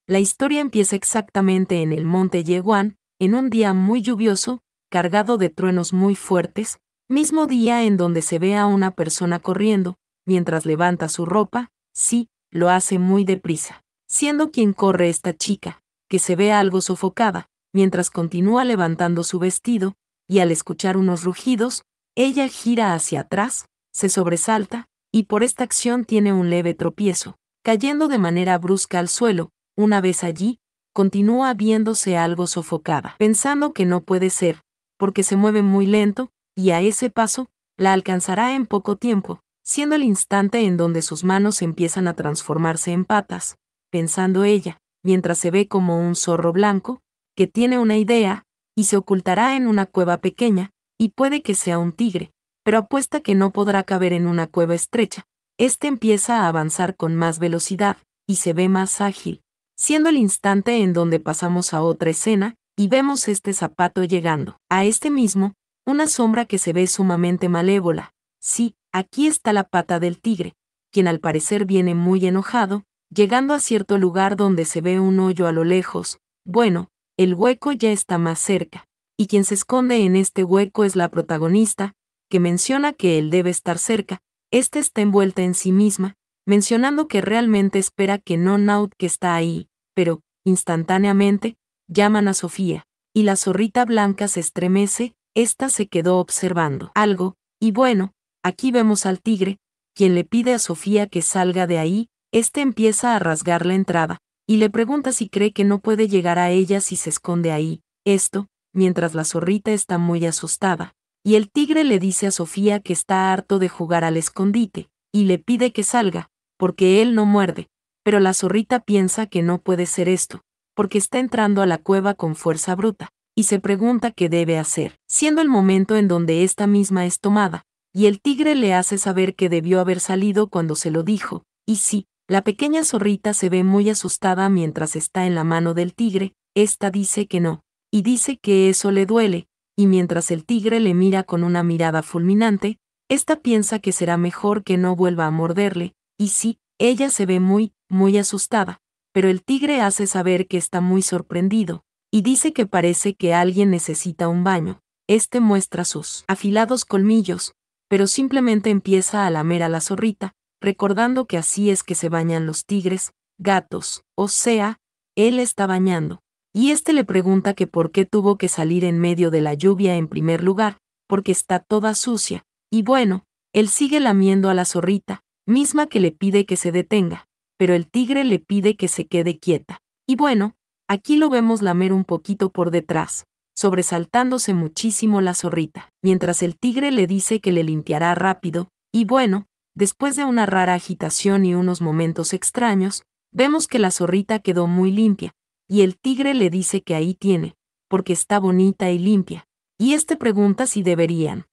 La historia empieza exactamente en el monte Yeguan, en un día muy lluvioso, cargado de truenos muy fuertes, mismo día en donde se ve a una persona corriendo, mientras levanta su ropa, sí, lo hace muy deprisa. Siendo quien corre esta chica, que se ve algo sofocada, mientras continúa levantando su vestido, y al escuchar unos rugidos, ella gira hacia atrás, se sobresalta, y por esta acción tiene un leve tropiezo, cayendo de manera brusca al suelo. Una vez allí, continúa viéndose algo sofocada, pensando que no puede ser, porque se mueve muy lento, y a ese paso, la alcanzará en poco tiempo, siendo el instante en donde sus manos empiezan a transformarse en patas, pensando ella, mientras se ve como un zorro blanco, que tiene una idea, y se ocultará en una cueva pequeña, y puede que sea un tigre, pero apuesta que no podrá caber en una cueva estrecha. Este empieza a avanzar con más velocidad, y se ve más ágil, siendo el instante en donde pasamos a otra escena, y vemos este zapato llegando. A este mismo, una sombra que se ve sumamente malévola. Sí, aquí está la pata del tigre, quien al parecer viene muy enojado, llegando a cierto lugar donde se ve un hoyo a lo lejos. Bueno, el hueco ya está más cerca, y quien se esconde en este hueco es la protagonista, que menciona que él debe estar cerca. Esta está envuelta en sí misma, mencionando que realmente espera que no Naut que está ahí, pero, instantáneamente, llaman a Sofía, y la zorrita blanca se estremece. Esta se quedó observando algo, y bueno, aquí vemos al tigre, quien le pide a Sofía que salga de ahí. Este empieza a rasgar la entrada, y le pregunta si cree que no puede llegar a ella si se esconde ahí. Esto, mientras la zorrita está muy asustada, y el tigre le dice a Sofía que está harto de jugar al escondite, y le pide que salga, porque él no muerde, pero la zorrita piensa que no puede ser esto, porque está entrando a la cueva con fuerza bruta, y se pregunta qué debe hacer, siendo el momento en donde esta misma es tomada, y el tigre le hace saber que debió haber salido cuando se lo dijo, y sí, la pequeña zorrita se ve muy asustada mientras está en la mano del tigre. Esta dice que no, y dice que eso le duele, y mientras el tigre le mira con una mirada fulminante, esta piensa que será mejor que no vuelva a morderle, y sí, ella se ve muy asustada, pero el tigre hace saber que está muy sorprendido, y dice que parece que alguien necesita un baño. Este muestra sus afilados colmillos, pero simplemente empieza a lamer a la zorrita, recordando que así es que se bañan los tigres, gatos, o sea, él está bañando. Y este le pregunta que por qué tuvo que salir en medio de la lluvia en primer lugar, porque está toda sucia, y bueno, él sigue lamiendo a la zorrita, misma que le pide que se detenga, pero el tigre le pide que se quede quieta. Y bueno, aquí lo vemos lamer un poquito por detrás, sobresaltándose muchísimo la zorrita, mientras el tigre le dice que le limpiará rápido, y bueno, después de una rara agitación y unos momentos extraños, vemos que la zorrita quedó muy limpia, y el tigre le dice que ahí tiene, porque está bonita y limpia. Y este pregunta si deberían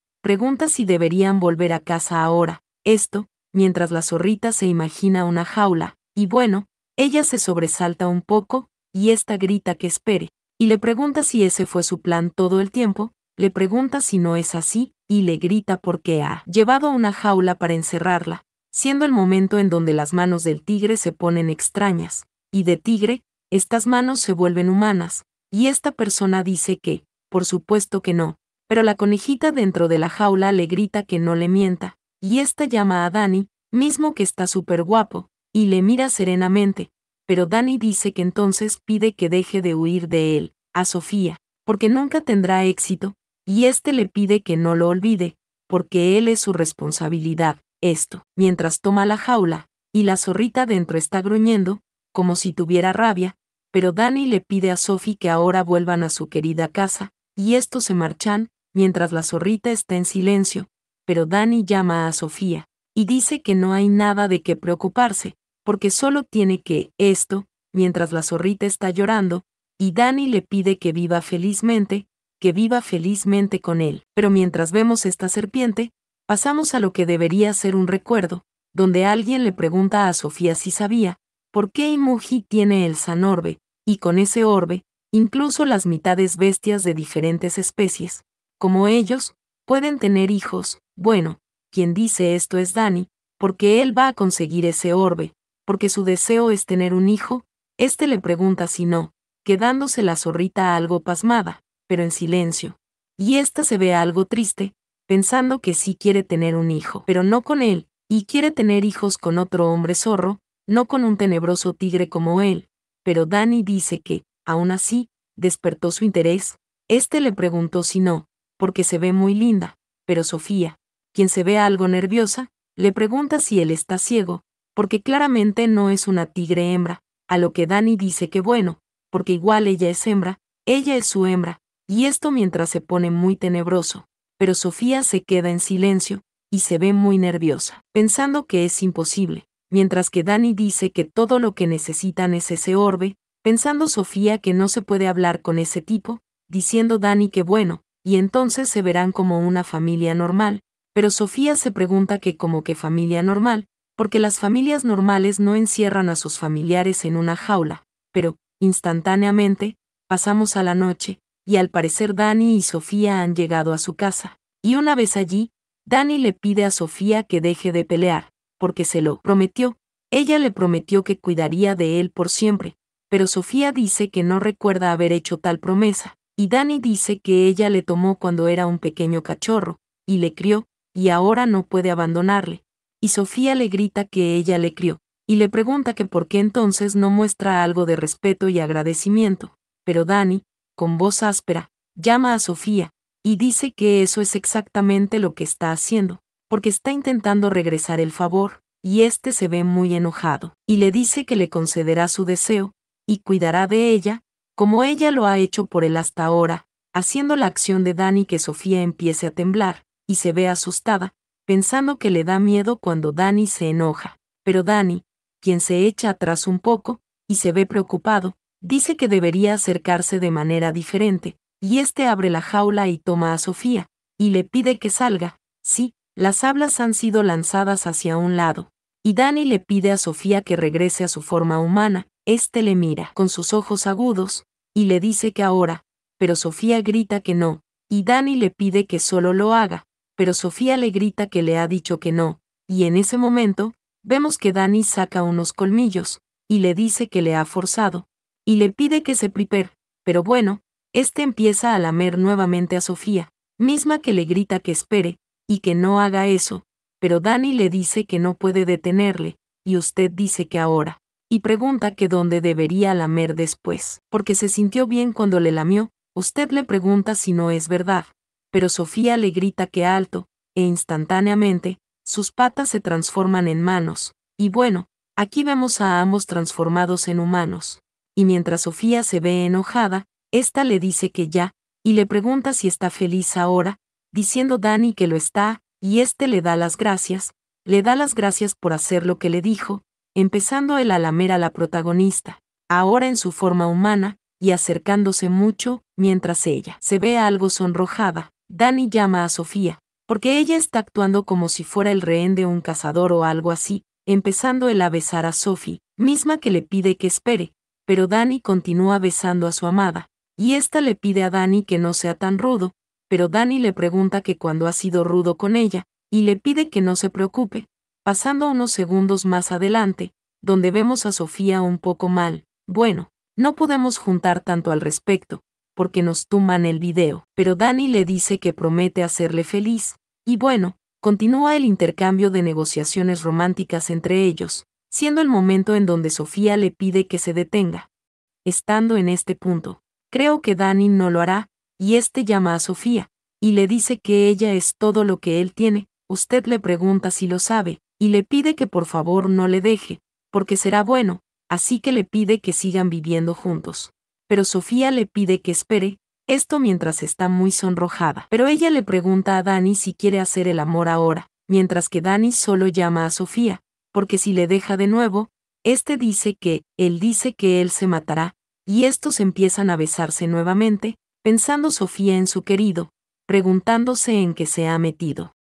volver a casa ahora. Esto, mientras la zorrita se imagina una jaula, y bueno, ella se sobresalta un poco, y esta grita que espere, y le pregunta si ese fue su plan todo el tiempo, le pregunta si no es así, y le grita porque ha llevado una jaula para encerrarla, siendo el momento en donde las manos del tigre se ponen extrañas, y de tigre, estas manos se vuelven humanas, y esta persona dice que, por supuesto que no, pero la conejita dentro de la jaula le grita que no le mienta, y esta llama a Danny, mismo que está súper guapo, y le mira serenamente, pero Danny dice que entonces pide que deje de huir de él, a Sofía, porque nunca tendrá éxito, y este le pide que no lo olvide, porque él es su responsabilidad. Esto, mientras toma la jaula, y la zorrita dentro está gruñendo, como si tuviera rabia, pero Danny le pide a Sophie que ahora vuelvan a su querida casa, y estos se marchan, mientras la zorrita está en silencio, pero Danny llama a Sofía, y dice que no hay nada de qué preocuparse, porque solo tiene mientras la zorrita está llorando, y Danny le pide que viva felizmente con él. Pero mientras vemos esta serpiente, pasamos a lo que debería ser un recuerdo, donde alguien le pregunta a Sofía si sabía, por qué Imuji tiene el San Orbe, y con ese orbe, incluso las mitades bestias de diferentes especies, como ellos, pueden tener hijos. Bueno, quien dice esto es Danny, porque él va a conseguir ese orbe, porque su deseo es tener un hijo, Le pregunta si no, quedándose la zorrita algo pasmada, pero en silencio. Y se ve algo triste, pensando que sí quiere tener un hijo, pero no con él, y quiere tener hijos con otro hombre zorro, no con un tenebroso tigre como él. Pero Dani dice que, aún así, despertó su interés. Le preguntó si no, porque se ve muy linda, pero Sofía, quien se ve algo nerviosa, le pregunta si él está ciego, porque claramente no es una tigre hembra, a lo que Dani dice que bueno, porque igual ella es hembra, ella es su hembra, y mientras se pone muy tenebroso. Pero Sofía se queda en silencio, y se ve muy nerviosa, pensando que es imposible, mientras que Dani dice que todo lo que necesitan es ese orbe, pensando Sofía que no se puede hablar con ese tipo, diciendo Dani que bueno, y entonces se verán como una familia normal, pero Sofía se pregunta que como que familia normal, porque las familias normales no encierran a sus familiares en una jaula, pero, instantáneamente, pasamos a la noche, y al parecer Dani y Sofía han llegado a su casa, y una vez allí, Dani le pide a Sofía que deje de pelear, porque se lo prometió. Ella le prometió que cuidaría de él por siempre, pero Sofía dice que no recuerda haber hecho tal promesa, y Dani dice que ella le tomó cuando era un pequeño cachorro, y le crió, y ahora no puede abandonarle. Y Sofía le grita que ella le crió, y le pregunta que por qué entonces no muestra algo de respeto y agradecimiento. Pero Dani, con voz áspera, llama a Sofía, y dice que eso es exactamente lo que está haciendo, porque está intentando regresar el favor, y se ve muy enojado, y le dice que le concederá su deseo, y cuidará de ella, como ella lo ha hecho por él hasta ahora, haciendo la acción de Dani que Sofía empiece a temblar, y se ve asustada, pensando que le da miedo cuando Dani se enoja. Pero Dani, quien se echa atrás un poco, y se ve preocupado, dice que debería acercarse de manera diferente, y abre la jaula y toma a Sofía, y le pide que salga. Sí, las hablas han sido lanzadas hacia un lado, y Dani le pide a Sofía que regrese a su forma humana. Le mira con sus ojos agudos, y le dice que ahora, pero Sofía grita que no, y Dani le pide que solo lo haga, pero Sofía le grita que le ha dicho que no, y en ese momento, vemos que Dani saca unos colmillos, y le dice que le ha forzado, y le pide que se prepare, pero bueno, empieza a lamer nuevamente a Sofía, misma que le grita que espere, y que no haga eso, pero Dani le dice que no puede detenerle, y usted dice que ahora, y pregunta que dónde debería lamer después, porque se sintió bien cuando le lamió. Usted le pregunta si no es verdad, pero Sofía le grita que alto, e instantáneamente, sus patas se transforman en manos, y bueno, aquí vemos a ambos transformados en humanos. Y mientras Sofía se ve enojada, le dice que ya, y le pregunta si está feliz ahora, diciendo Dani que lo está, y le da las gracias, por hacer lo que le dijo, empezando él a lamer a la protagonista, ahora en su forma humana, y acercándose mucho, mientras ella se ve algo sonrojada. Dani llama a Sofía, porque ella está actuando como si fuera el rehén de un cazador o algo así, empezando él a besar a Sophie, misma que le pide que espere, pero Dani continúa besando a su amada, y le pide a Dani que no sea tan rudo, pero Dani le pregunta que cuando ha sido rudo con ella, y le pide que no se preocupe, pasando unos segundos más adelante, donde vemos a Sofía un poco mal. Bueno, no podemos juntar tanto al respecto, porque nos tumban el video, pero Dani le dice que promete hacerle feliz, y bueno, continúa el intercambio de negociaciones románticas entre ellos, siendo el momento en donde Sofía le pide que se detenga. Estando en este punto, creo que Dani no lo hará, y llama a Sofía, y le dice que ella es todo lo que él tiene. Usted le pregunta si lo sabe, y le pide que por favor no le deje, porque será bueno, así que le pide que sigan viviendo juntos. Pero Sofía le pide que espere, mientras está muy sonrojada. Pero ella le pregunta a Dani si quiere hacer el amor ahora, mientras que Dani solo llama a Sofía, porque si le deja de nuevo, él dice que él se matará, y estos empiezan a besarse nuevamente, pensando Sofía en su querido, preguntándose en qué se ha metido.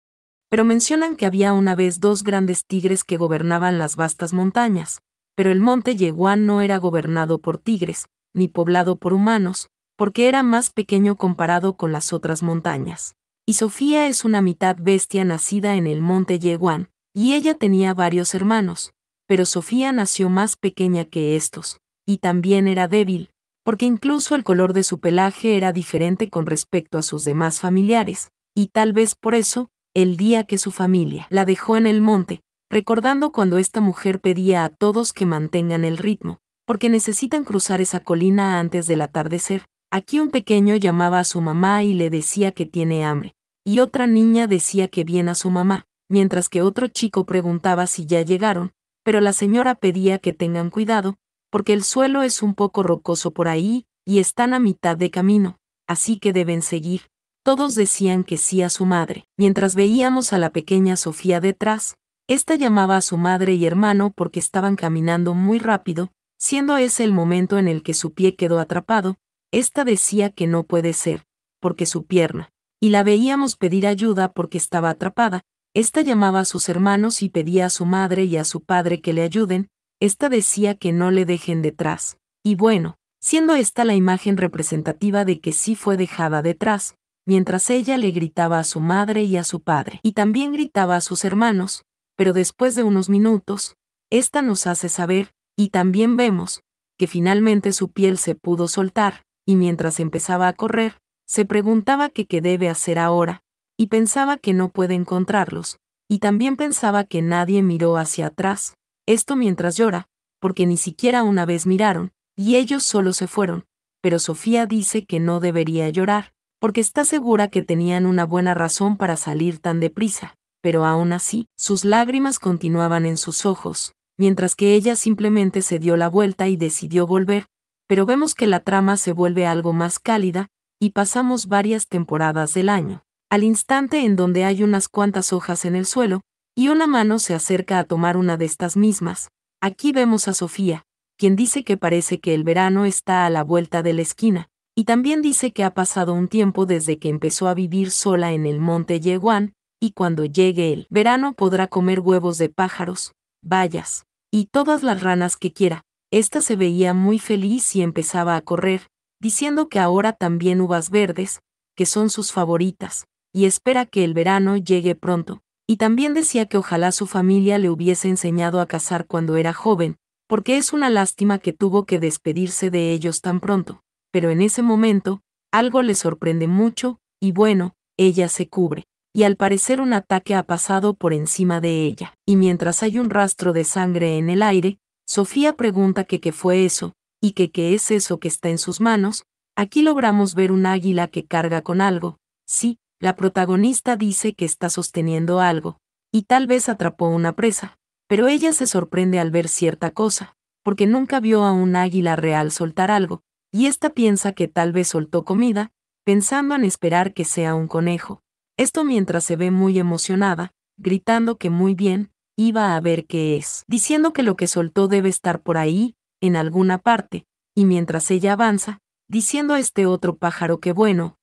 Pero mencionan que había una vez dos grandes tigres que gobernaban las vastas montañas, pero el monte Yeguán no era gobernado por tigres, ni poblado por humanos, porque era más pequeño comparado con las otras montañas. Y Sofía es una mitad bestia nacida en el monte Yeguán, y ella tenía varios hermanos, pero Sofía nació más pequeña que estos, y también era débil, porque incluso el color de su pelaje era diferente con respecto a sus demás familiares, y tal vez por eso, el día que su familia la dejó en el monte, recordando cuando esta mujer pedía a todos que mantengan el ritmo, porque necesitan cruzar esa colina antes del atardecer. Aquí un pequeño llamaba a su mamá y le decía que tiene hambre, y otra niña decía que bien a su mamá, mientras que otro chico preguntaba si ya llegaron, pero la señora pedía que tengan cuidado, porque el suelo es un poco rocoso por ahí, y están a mitad de camino, así que deben seguir. Todos decían que sí a su madre, mientras veíamos a la pequeña Sofía detrás. Esta llamaba a su madre y hermano porque estaban caminando muy rápido, siendo ese el momento en el que su pie quedó atrapado. Esta decía que no puede ser, porque su pierna, y la veíamos pedir ayuda porque estaba atrapada. Esta llamaba a sus hermanos y pedía a su madre y a su padre que le ayuden. Esta decía que no le dejen detrás. Y bueno, siendo esta la imagen representativa de que sí fue dejada detrás, mientras ella le gritaba a su madre y a su padre, y también gritaba a sus hermanos, pero después de unos minutos, esta nos hace saber, y también vemos, que finalmente su piel se pudo soltar, y mientras empezaba a correr, se preguntaba que qué debe hacer ahora, y pensaba que no puede encontrarlos, y también pensaba que nadie miró hacia atrás, esto mientras llora, porque ni siquiera una vez miraron, y ellos solo se fueron, pero Sofía dice que no debería llorar, porque está segura que tenían una buena razón para salir tan deprisa, pero aún así, sus lágrimas continuaban en sus ojos, mientras que ella simplemente se dio la vuelta y decidió volver, pero vemos que la trama se vuelve algo más cálida, y pasamos varias temporadas del año, al instante en donde hay unas cuantas hojas en el suelo, y una mano se acerca a tomar una de estas mismas. Aquí vemos a Sofía, quien dice que parece que el verano está a la vuelta de la esquina, y también dice que ha pasado un tiempo desde que empezó a vivir sola en el monte Yeguán, y cuando llegue el verano podrá comer huevos de pájaros, bayas, y todas las ranas que quiera. Esta se veía muy feliz y empezaba a correr, diciendo que ahora también uvas verdes, que son sus favoritas, y espera que el verano llegue pronto. Y también decía que ojalá su familia le hubiese enseñado a cazar cuando era joven, porque es una lástima que tuvo que despedirse de ellos tan pronto. Pero en ese momento, algo le sorprende mucho, y bueno, ella se cubre, y al parecer un ataque ha pasado por encima de ella. Y mientras hay un rastro de sangre en el aire, Sofía pregunta que qué fue eso, y que qué es eso que está en sus manos. Aquí logramos ver un águila que carga con algo. Sí, la protagonista dice que está sosteniendo algo, y tal vez atrapó una presa, pero ella se sorprende al ver cierta cosa, porque nunca vio a un águila real soltar algo, y esta piensa que tal vez soltó comida, pensando en esperar que sea un conejo. Esto mientras se ve muy emocionada, gritando que muy bien, iba a ver qué es, diciendo que lo que soltó debe estar por ahí, en alguna parte, y mientras ella avanza, diciendo a este otro pájaro que bueno,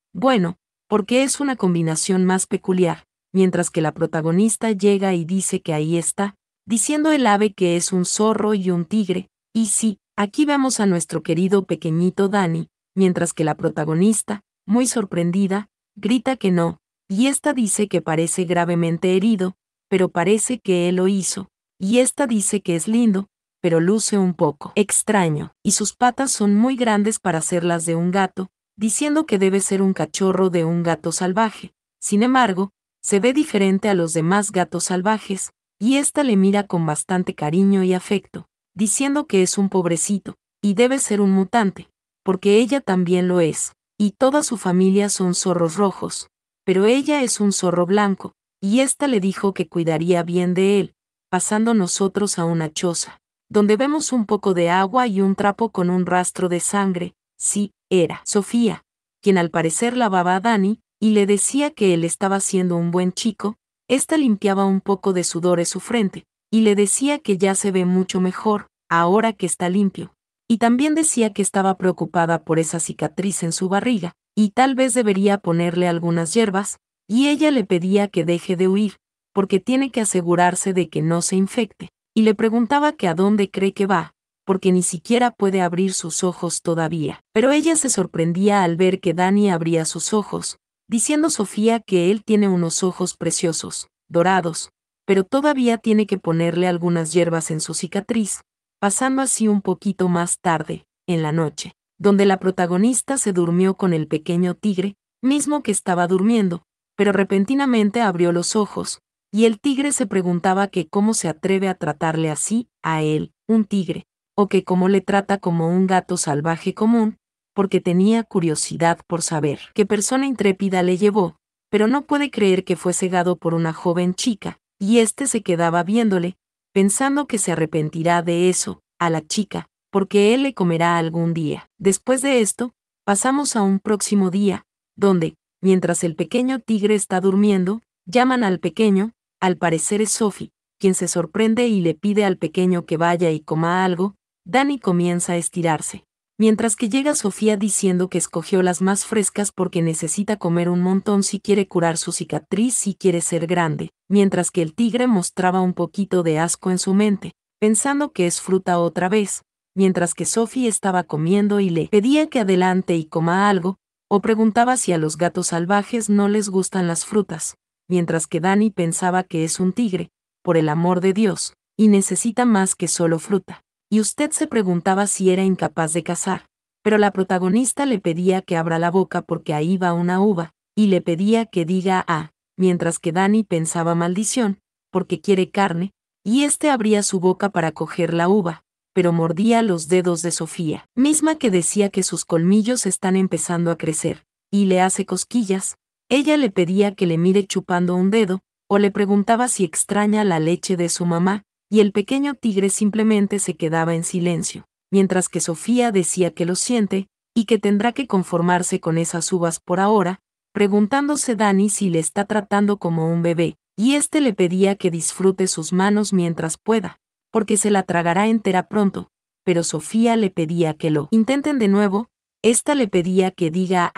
porque es una combinación más peculiar, mientras que la protagonista llega y dice que ahí está, diciendo el ave que es un zorro y un tigre, y sí, aquí vemos a nuestro querido pequeñito Dani, mientras que la protagonista, muy sorprendida, grita que no, y esta dice que parece gravemente herido, pero parece que él lo hizo, y esta dice que es lindo, pero luce un poco extraño, y sus patas son muy grandes para ser las de un gato, diciendo que debe ser un cachorro de un gato salvaje. Sin embargo, se ve diferente a los demás gatos salvajes, y ésta le mira con bastante cariño y afecto, diciendo que es un pobrecito, y debe ser un mutante, porque ella también lo es, y toda su familia son zorros rojos, pero ella es un zorro blanco, y ésta le dijo que cuidaría bien de él, pasando nosotros a una choza, donde vemos un poco de agua y un trapo con un rastro de sangre. Sí, era Sofía, quien al parecer lavaba a Dani, y le decía que él estaba siendo un buen chico. Esta limpiaba un poco de sudor su frente, y le decía que ya se ve mucho mejor, ahora que está limpio. Y también decía que estaba preocupada por esa cicatriz en su barriga, y tal vez debería ponerle algunas hierbas, y ella le pedía que deje de huir, porque tiene que asegurarse de que no se infecte, y le preguntaba que a dónde cree que va, porque ni siquiera puede abrir sus ojos todavía. Pero ella se sorprendía al ver que Dani abría sus ojos, diciendo Sofía que él tiene unos ojos preciosos, dorados, pero todavía tiene que ponerle algunas hierbas en su cicatriz, pasando así un poquito más tarde, en la noche, donde la protagonista se durmió con el pequeño tigre, mismo que estaba durmiendo, pero repentinamente abrió los ojos, y el tigre se preguntaba que cómo se atreve a tratarle así, a él, un tigre, o que cómo le trata como un gato salvaje común, porque tenía curiosidad por saber qué persona intrépida le llevó, pero no puede creer que fue cegado por una joven chica, y éste se quedaba viéndole, pensando que se arrepentirá de eso, a la chica, porque él le comerá algún día. Después de esto, pasamos a un próximo día, donde, mientras el pequeño tigre está durmiendo, llaman al pequeño, al parecer es Sophie, quien se sorprende y le pide al pequeño que vaya y coma algo. Dani comienza a estirarse, mientras que llega Sofía diciendo que escogió las más frescas porque necesita comer un montón si quiere curar su cicatriz, si quiere ser grande, mientras que el tigre mostraba un poquito de asco en su mente, pensando que es fruta otra vez, mientras que Sophie estaba comiendo y le pedía que adelante y coma algo, o preguntaba si a los gatos salvajes no les gustan las frutas, mientras que Dani pensaba que es un tigre, por el amor de Dios, y necesita más que solo fruta. Y usted se preguntaba si era incapaz de cazar, pero la protagonista le pedía que abra la boca porque ahí va una uva, y le pedía que diga mientras que Dani pensaba maldición, porque quiere carne, y abría su boca para coger la uva, pero mordía los dedos de Sofía, misma que decía que sus colmillos están empezando a crecer, y le hace cosquillas. Ella le pedía que le mire chupando un dedo, o le preguntaba si extraña la leche de su mamá, y el pequeño tigre simplemente se quedaba en silencio, mientras que Sofía decía que lo siente, y que tendrá que conformarse con esas uvas por ahora, preguntándose Dani si le está tratando como un bebé, y le pedía que disfrute sus manos mientras pueda, porque se la tragará entera pronto, pero Sofía le pedía que lo intenten de nuevo, le pedía que diga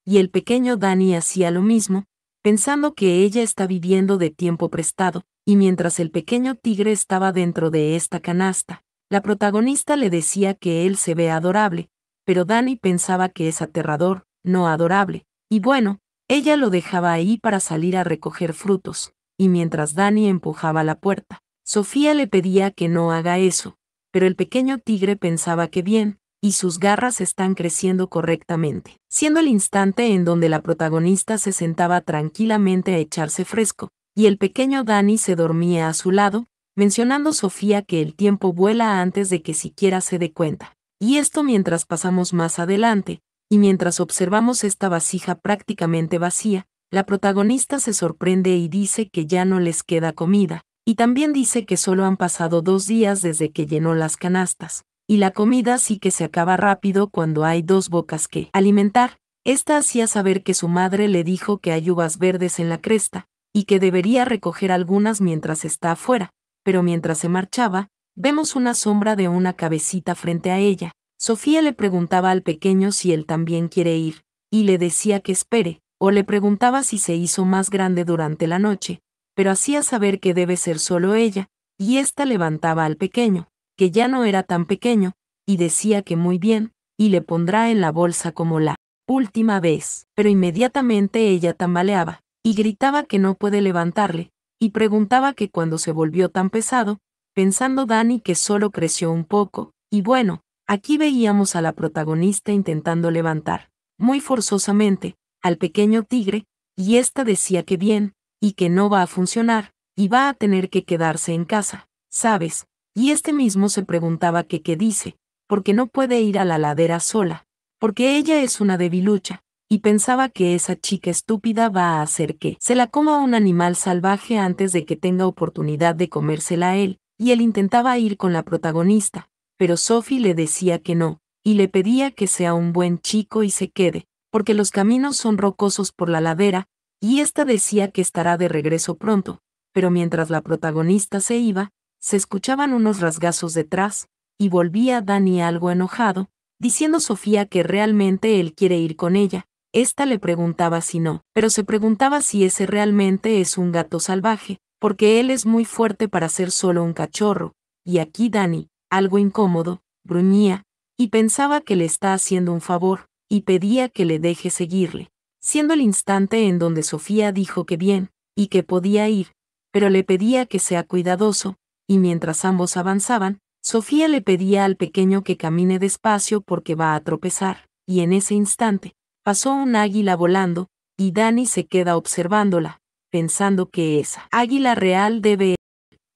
y el pequeño Dani hacía lo mismo, pensando que ella está viviendo de tiempo prestado, y mientras el pequeño tigre estaba dentro de esta canasta, la protagonista le decía que él se ve adorable, pero Dani pensaba que es aterrador, no adorable, y bueno, ella lo dejaba ahí para salir a recoger frutos, y mientras Dani empujaba la puerta, Sofía le pedía que no haga eso, pero el pequeño tigre pensaba que bien, y sus garras están creciendo correctamente, siendo el instante en donde la protagonista se sentaba tranquilamente a echarse fresco, y el pequeño Dani se dormía a su lado, mencionando Sofía que el tiempo vuela antes de que siquiera se dé cuenta. Y esto mientras pasamos más adelante, y mientras observamos esta vasija prácticamente vacía, la protagonista se sorprende y dice que ya no les queda comida, y también dice que solo han pasado 2 días desde que llenó las canastas, y la comida sí que se acaba rápido cuando hay 2 bocas que alimentar. Esta hacía saber que su madre le dijo que hay uvas verdes en la cresta, y que debería recoger algunas mientras está afuera, pero mientras se marchaba, vemos una sombra de una cabecita frente a ella. Sofía le preguntaba al pequeño si él también quiere ir, y le decía que espere, o le preguntaba si se hizo más grande durante la noche, pero hacía saber que debe ser solo ella, y levantaba al pequeño, que ya no era tan pequeño, y decía que muy bien, y le pondrá en la bolsa como la última vez, pero inmediatamente ella tambaleaba, y gritaba que no puede levantarle, y preguntaba que cuando se volvió tan pesado, pensando Dani que solo creció un poco, y bueno, aquí veíamos a la protagonista intentando levantar, muy forzosamente, al pequeño tigre, y decía que bien, y que no va a funcionar, y va a tener que quedarse en casa, ¿sabes? Y mismo se preguntaba que qué dice, porque no puede ir a la ladera sola, porque ella es una debilucha, y pensaba que esa chica estúpida va a hacer que se la coma un animal salvaje antes de que tenga oportunidad de comérsela a él, y él intentaba ir con la protagonista, pero Sophie le decía que no, y le pedía que sea un buen chico y se quede, porque los caminos son rocosos por la ladera, y decía que estará de regreso pronto, pero mientras la protagonista se iba, se escuchaban unos rasgazos detrás, y volvía Dani algo enojado, diciendo Sofía que realmente él quiere ir con ella. Le preguntaba si no, pero se preguntaba si ese realmente es un gato salvaje, porque él es muy fuerte para ser solo un cachorro, y aquí Dani, algo incómodo, gruñía, y pensaba que le está haciendo un favor, y pedía que le deje seguirle, siendo el instante en donde Sofía dijo que bien, y que podía ir, pero le pedía que sea cuidadoso, y mientras ambos avanzaban, Sofía le pedía al pequeño que camine despacio porque va a tropezar, y en ese instante, pasó un águila volando, y Dani se queda observándola, pensando que esa águila real debe,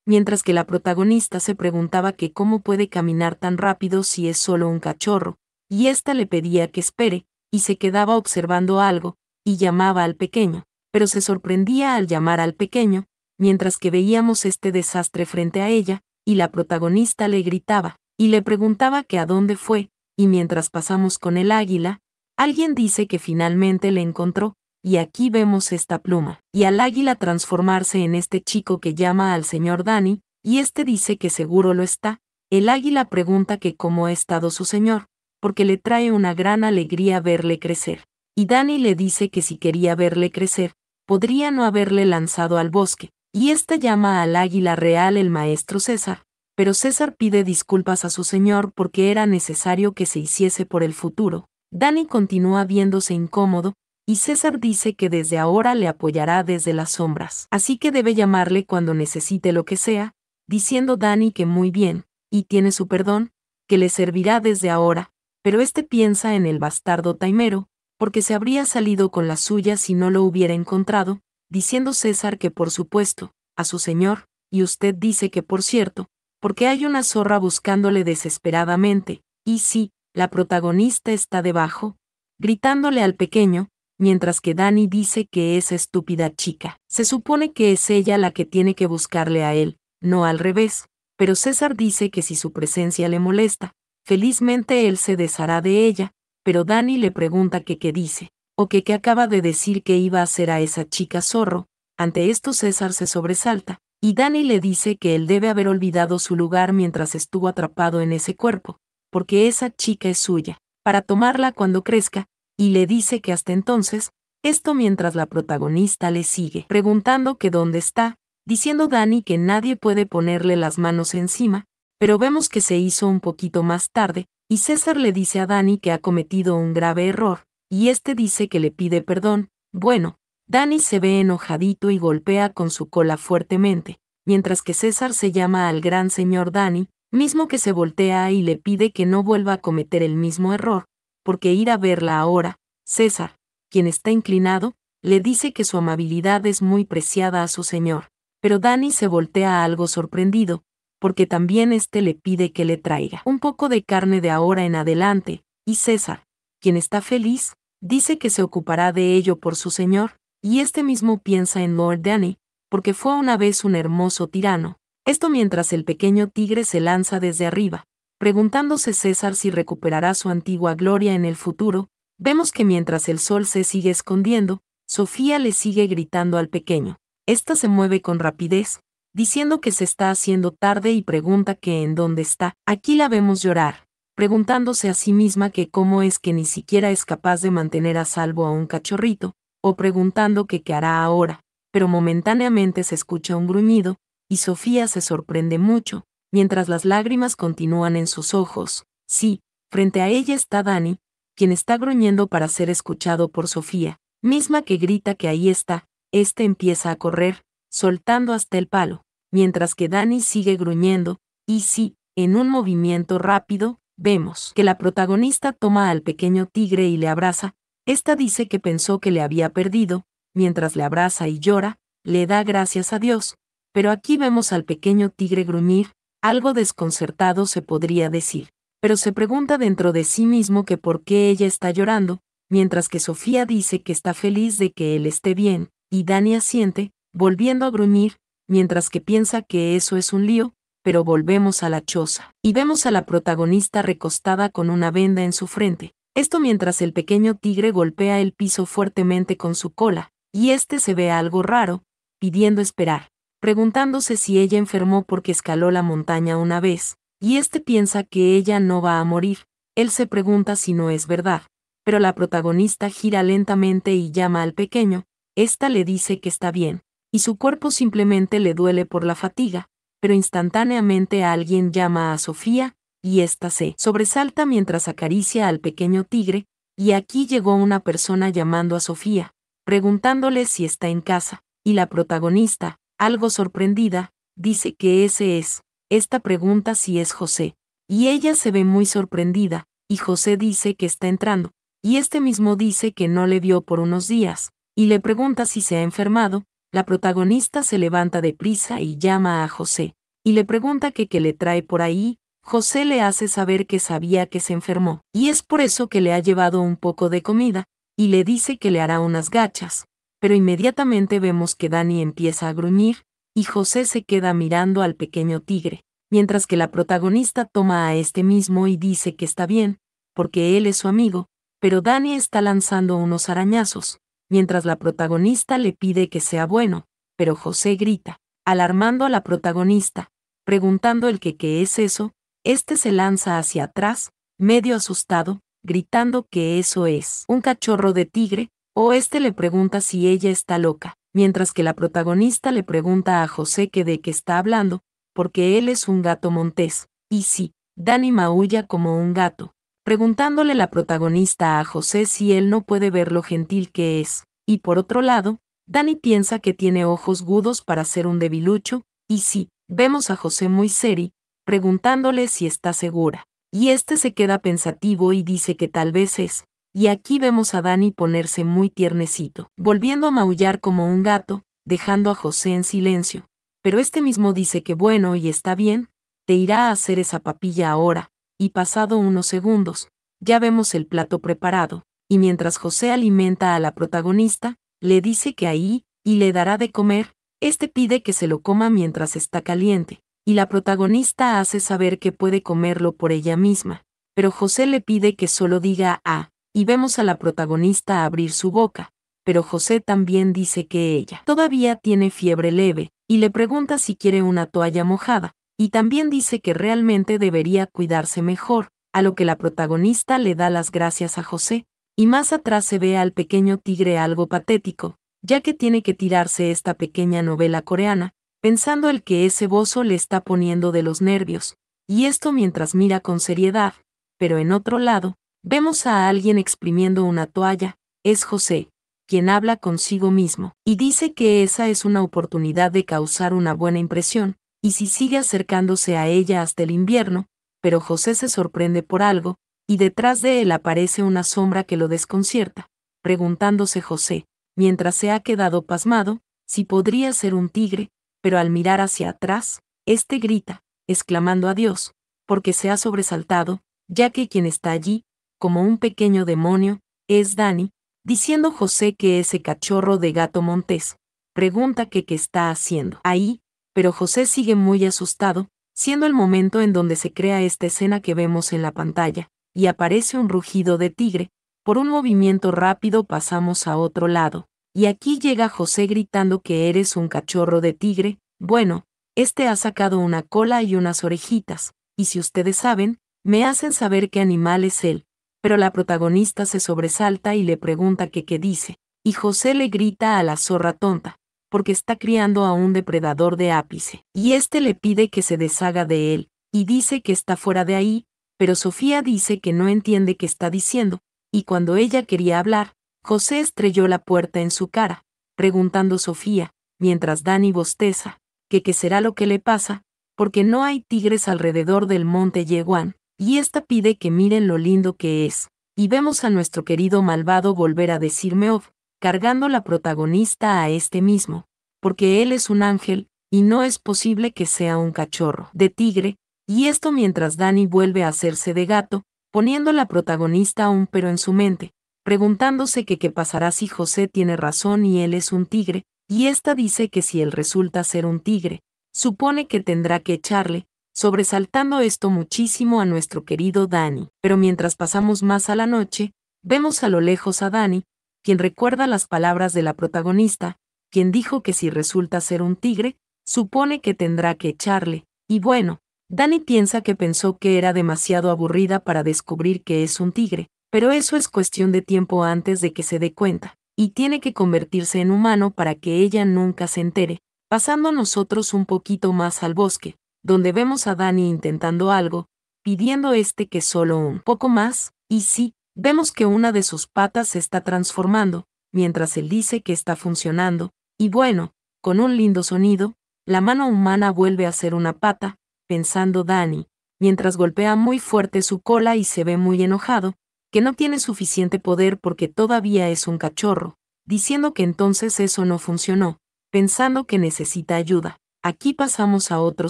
mientras que la protagonista se preguntaba que cómo puede caminar tan rápido si es solo un cachorro, y ésta le pedía que espere, y se quedaba observando algo, y llamaba al pequeño, pero se sorprendía al llamar al pequeño, mientras que veíamos este desastre frente a ella, y la protagonista le gritaba, y le preguntaba que a dónde fue, y mientras pasamos con el águila, alguien dice que finalmente le encontró, y aquí vemos esta pluma, y al águila transformarse en este chico que llama al señor Dani, y este dice que seguro lo está. El águila pregunta que cómo ha estado su señor, porque le trae una gran alegría verle crecer. Y Dani le dice que si quería verle crecer, podría no haberle lanzado al bosque, y ésta llama al águila real el maestro César. Pero César pide disculpas a su señor porque era necesario que se hiciese por el futuro. Dani continúa viéndose incómodo, y César dice que desde ahora le apoyará desde las sombras. Así que debe llamarle cuando necesite lo que sea, diciendo Dani que muy bien, y tiene su perdón, que le servirá desde ahora, pero este piensa en el bastardo taimero, porque se habría salido con la suya si no lo hubiera encontrado, diciendo César que por supuesto, a su señor, y usted dice que por cierto, porque hay una zorra buscándole desesperadamente, y sí, la protagonista está debajo, gritándole al pequeño, mientras que Dani dice que esa estúpida chica, se supone que es ella la que tiene que buscarle a él, no al revés, pero César dice que si su presencia le molesta, felizmente él se deshará de ella, pero Dani le pregunta que qué dice, o que qué acaba de decir que iba a hacer a esa chica zorro. Ante esto César se sobresalta, y Dani le dice que él debe haber olvidado su lugar mientras estuvo atrapado en ese cuerpo, porque esa chica es suya, para tomarla cuando crezca, y le dice que hasta entonces, esto mientras la protagonista le sigue preguntando que dónde está, diciendo Dani que nadie puede ponerle las manos encima, pero vemos que se hizo un poquito más tarde, y César le dice a Dani que ha cometido un grave error, y este dice que le pide perdón. Bueno, Dani se ve enojadito y golpea con su cola fuertemente, mientras que César se llama al gran señor Dani, mismo que se voltea y le pide que no vuelva a cometer el mismo error, porque ir a verla ahora, César, quien está inclinado, le dice que su amabilidad es muy preciada a su señor, pero Dani se voltea algo sorprendido, porque también éste le pide que le traiga un poco de carne de ahora en adelante, y César, quien está feliz, dice que se ocupará de ello por su señor, y este mismo piensa en Lord Dani, porque fue una vez un hermoso tirano. Esto mientras el pequeño tigre se lanza desde arriba, preguntándose César si recuperará su antigua gloria en el futuro. Vemos que mientras el sol se sigue escondiendo, Sofía le sigue gritando al pequeño. Esta se mueve con rapidez, diciendo que se está haciendo tarde y pregunta que en dónde está. Aquí la vemos llorar, preguntándose a sí misma que cómo es que ni siquiera es capaz de mantener a salvo a un cachorrito, o preguntando que qué hará ahora, pero momentáneamente se escucha un gruñido, y Sofía se sorprende mucho, mientras las lágrimas continúan en sus ojos. Sí, frente a ella está Dani, quien está gruñendo para ser escuchado por Sofía, misma que grita que ahí está. Este empieza a correr, soltando hasta el palo, mientras que Dani sigue gruñendo, y sí, en un movimiento rápido, vemos que la protagonista toma al pequeño tigre y le abraza. Esta dice que pensó que le había perdido, mientras le abraza y llora, le da gracias a Dios, pero aquí vemos al pequeño tigre gruñir, algo desconcertado se podría decir, pero se pregunta dentro de sí mismo que por qué ella está llorando, mientras que Sofía dice que está feliz de que él esté bien, y Dani asiente, volviendo a gruñir, mientras que piensa que eso es un lío, pero volvemos a la choza, y vemos a la protagonista recostada con una venda en su frente. Esto mientras el pequeño tigre golpea el piso fuertemente con su cola, y este se ve algo raro, pidiendo esperar, preguntándose si ella enfermó porque escaló la montaña una vez, y este piensa que ella no va a morir. Él se pregunta si no es verdad, pero la protagonista gira lentamente y llama al pequeño. Esta le dice que está bien, y su cuerpo simplemente le duele por la fatiga, pero instantáneamente alguien llama a Sofía, y ésta se sobresalta mientras acaricia al pequeño tigre, y aquí llegó una persona llamando a Sofía, preguntándole si está en casa, y la protagonista, algo sorprendida, dice que ese es Esta pregunta si es José. Y ella se ve muy sorprendida, y José dice que está entrando, y este mismo dice que no le vio por unos días, y le pregunta si se ha enfermado. La protagonista se levanta deprisa y llama a José, y le pregunta que qué le trae por ahí. José le hace saber que sabía que se enfermó, y es por eso que le ha llevado un poco de comida, y le dice que le hará unas gachas. Pero inmediatamente vemos que Dani empieza a gruñir, y José se queda mirando al pequeño tigre, mientras que la protagonista toma a este mismo y dice que está bien, porque él es su amigo, pero Dani está lanzando unos arañazos, mientras la protagonista le pide que sea bueno, pero José grita, alarmando a la protagonista, preguntando el que qué es eso. Este se lanza hacia atrás, medio asustado, gritando que eso es un cachorro de tigre, o este le pregunta si ella está loca, mientras que la protagonista le pregunta a José que de qué está hablando, porque él es un gato montés, y sí, Dani maulla como un gato, preguntándole la protagonista a José si él no puede ver lo gentil que es, y por otro lado, Dani piensa que tiene ojos gudos para ser un debilucho, y sí, vemos a José muy serio, preguntándole si está segura, y este se queda pensativo y dice que tal vez es, y aquí vemos a Dani ponerse muy tiernecito, volviendo a maullar como un gato, dejando a José en silencio, pero este mismo dice que bueno y está bien, te irá a hacer esa papilla ahora, y pasado unos segundos, ya vemos el plato preparado, y mientras José alimenta a la protagonista, le dice que ahí, y le dará de comer, este pide que se lo coma mientras está caliente, y la protagonista hace saber que puede comerlo por ella misma, pero José le pide que solo diga ah, y vemos a la protagonista abrir su boca, pero José también dice que ella todavía tiene fiebre leve, y le pregunta si quiere una toalla mojada, y también dice que realmente debería cuidarse mejor, a lo que la protagonista le da las gracias a José, y más atrás se ve al pequeño tigre algo patético, ya que tiene que tirarse esta pequeña novela coreana, pensando el que ese bozo le está poniendo de los nervios, y esto mientras mira con seriedad, pero en otro lado, vemos a alguien exprimiendo una toalla, es José, quien habla consigo mismo, y dice que esa es una oportunidad de causar una buena impresión, y si sigue acercándose a ella hasta el invierno, pero José se sorprende por algo, y detrás de él aparece una sombra que lo desconcierta, preguntándose José, mientras se ha quedado pasmado, si podría ser un tigre, pero al mirar hacia atrás, este grita, exclamando a Dios, porque se ha sobresaltado, ya que quien está allí, como un pequeño demonio, es Dani, diciendo José que ese cachorro de gato montés, pregunta que qué está haciendo ahí, pero José sigue muy asustado, siendo el momento en donde se crea esta escena que vemos en la pantalla, y aparece un rugido de tigre, por un movimiento rápido pasamos a otro lado, y aquí llega José gritando que eres un cachorro de tigre, bueno, este ha sacado una cola y unas orejitas, y si ustedes saben, me hacen saber qué animal es él, pero la protagonista se sobresalta y le pregunta que qué dice, y José le grita a la zorra tonta, porque está criando a un depredador de ápice, y este le pide que se deshaga de él, y dice que está fuera de ahí, pero Sofía dice que no entiende qué está diciendo, y cuando ella quería hablar, José estrelló la puerta en su cara, preguntando Sofía, mientras Dani bosteza, que qué será lo que le pasa, porque no hay tigres alrededor del monte Yeguán, y esta pide que miren lo lindo que es, y vemos a nuestro querido malvado volver a decir Meow, cargando la protagonista a este mismo, porque él es un ángel, y no es posible que sea un cachorro de tigre, y esto mientras Dani vuelve a hacerse de gato, poniendo la protagonista un pero en su mente, preguntándose que qué pasará si José tiene razón y él es un tigre, y esta dice que si él resulta ser un tigre, supone que tendrá que echarle, sobresaltando esto muchísimo a nuestro querido Dani. Pero mientras pasamos más a la noche, vemos a lo lejos a Dani, quien recuerda las palabras de la protagonista, quien dijo que si resulta ser un tigre, supone que tendrá que echarle, y bueno, Dani piensa que pensó que era demasiado aburrida para descubrir que es un tigre, pero eso es cuestión de tiempo antes de que se dé cuenta, y tiene que convertirse en humano para que ella nunca se entere, pasando nosotros un poquito más al bosque, donde vemos a Dani intentando algo, pidiendo que solo un poco más, y sí, vemos que una de sus patas se está transformando, mientras él dice que está funcionando, y bueno, con un lindo sonido, la mano humana vuelve a ser una pata, pensando Dani, mientras golpea muy fuerte su cola y se ve muy enojado, que no tiene suficiente poder porque todavía es un cachorro, diciendo que entonces eso no funcionó, pensando que necesita ayuda. Aquí pasamos a otro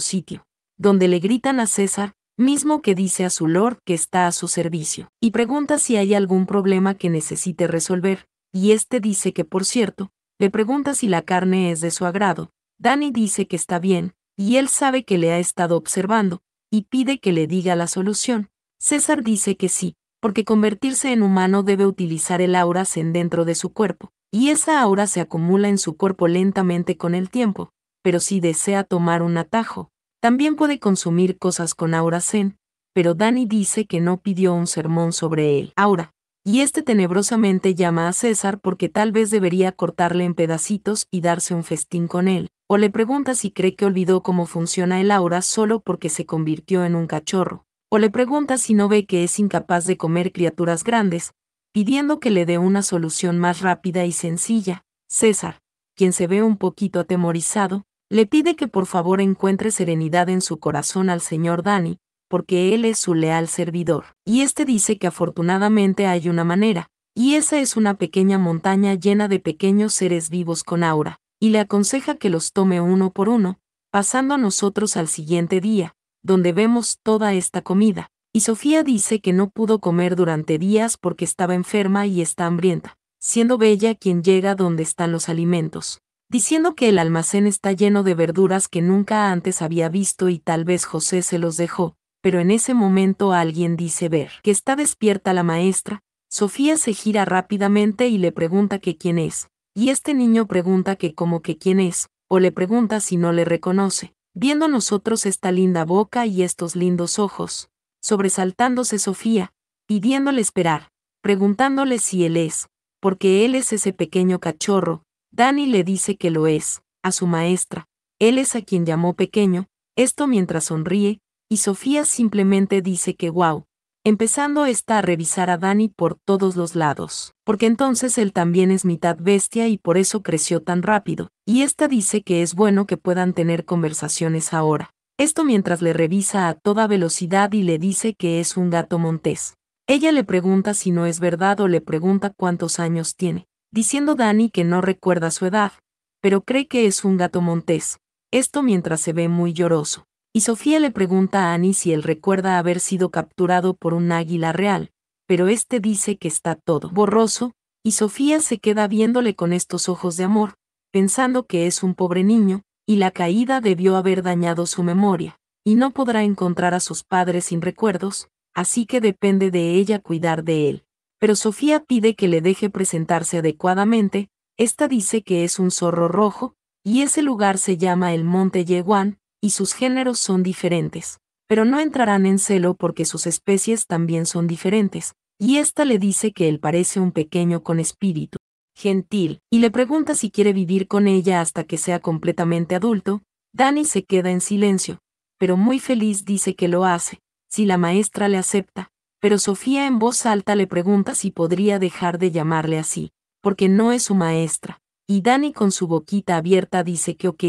sitio, donde le gritan a César, mismo que dice a su lord que está a su servicio, y pregunta si hay algún problema que necesite resolver, y este dice que por cierto, le pregunta si la carne es de su agrado. Dani dice que está bien, y él sabe que le ha estado observando, y pide que le diga la solución. César dice que sí, porque convertirse en humano debe utilizar el aura zen dentro de su cuerpo, y esa aura se acumula en su cuerpo lentamente con el tiempo, pero si desea tomar un atajo, también puede consumir cosas con aura zen, pero Dani dice que no pidió un sermón sobre el aura, y este tenebrosamente llama a César porque tal vez debería cortarle en pedacitos y darse un festín con él, o le pregunta si cree que olvidó cómo funciona el aura solo porque se convirtió en un cachorro, o le pregunta si no ve que es incapaz de comer criaturas grandes, pidiendo que le dé una solución más rápida y sencilla. César, quien se ve un poquito atemorizado, le pide que por favor encuentre serenidad en su corazón al señor Dani, porque él es su leal servidor. Y este dice que afortunadamente hay una manera, y esa es una pequeña montaña llena de pequeños seres vivos con aura, y le aconseja que los tome uno por uno, pasando a nosotros al siguiente día, donde vemos toda esta comida. Y Sofía dice que no pudo comer durante días porque estaba enferma y está hambrienta, siendo Bella quien llega donde están los alimentos, diciendo que el almacén está lleno de verduras que nunca antes había visto y tal vez José se los dejó, pero en ese momento alguien dice ver que está despierta la maestra. Sofía se gira rápidamente y le pregunta que quién es, y este niño pregunta que como que quién es, o le pregunta si no le reconoce, viendo nosotros esta linda boca y estos lindos ojos, sobresaltándose Sofía, pidiéndole esperar, preguntándole si él es, porque él es ese pequeño cachorro. Dani le dice que lo es, a su maestra, él es a quien llamó pequeño, esto mientras sonríe, y Sofía simplemente dice que wow, empezando esta a revisar a Dani por todos los lados, porque entonces él también es mitad bestia y por eso creció tan rápido, y esta dice que es bueno que puedan tener conversaciones ahora. Esto mientras le revisa a toda velocidad y le dice que es un gato montés. Ella le pregunta si no es verdad o le pregunta cuántos años tiene, diciendo Dani que no recuerda su edad, pero cree que es un gato montés, esto mientras se ve muy lloroso. Y Sofía le pregunta a Annie si él recuerda haber sido capturado por un águila real, pero este dice que está todo borroso, y Sofía se queda viéndole con estos ojos de amor, pensando que es un pobre niño, y la caída debió haber dañado su memoria, y no podrá encontrar a sus padres sin recuerdos, así que depende de ella cuidar de él. Pero Sofía pide que le deje presentarse adecuadamente. Esta dice que es un zorro rojo, y ese lugar se llama el Monte Yeguán, y sus géneros son diferentes, pero no entrarán en celo porque sus especies también son diferentes, y ésta le dice que él parece un pequeño con espíritu gentil, y le pregunta si quiere vivir con ella hasta que sea completamente adulto. Dani se queda en silencio, pero muy feliz dice que lo hace, si la maestra le acepta, pero Sofía en voz alta le pregunta si podría dejar de llamarle así, porque no es su maestra, y Dani con su boquita abierta dice que ok,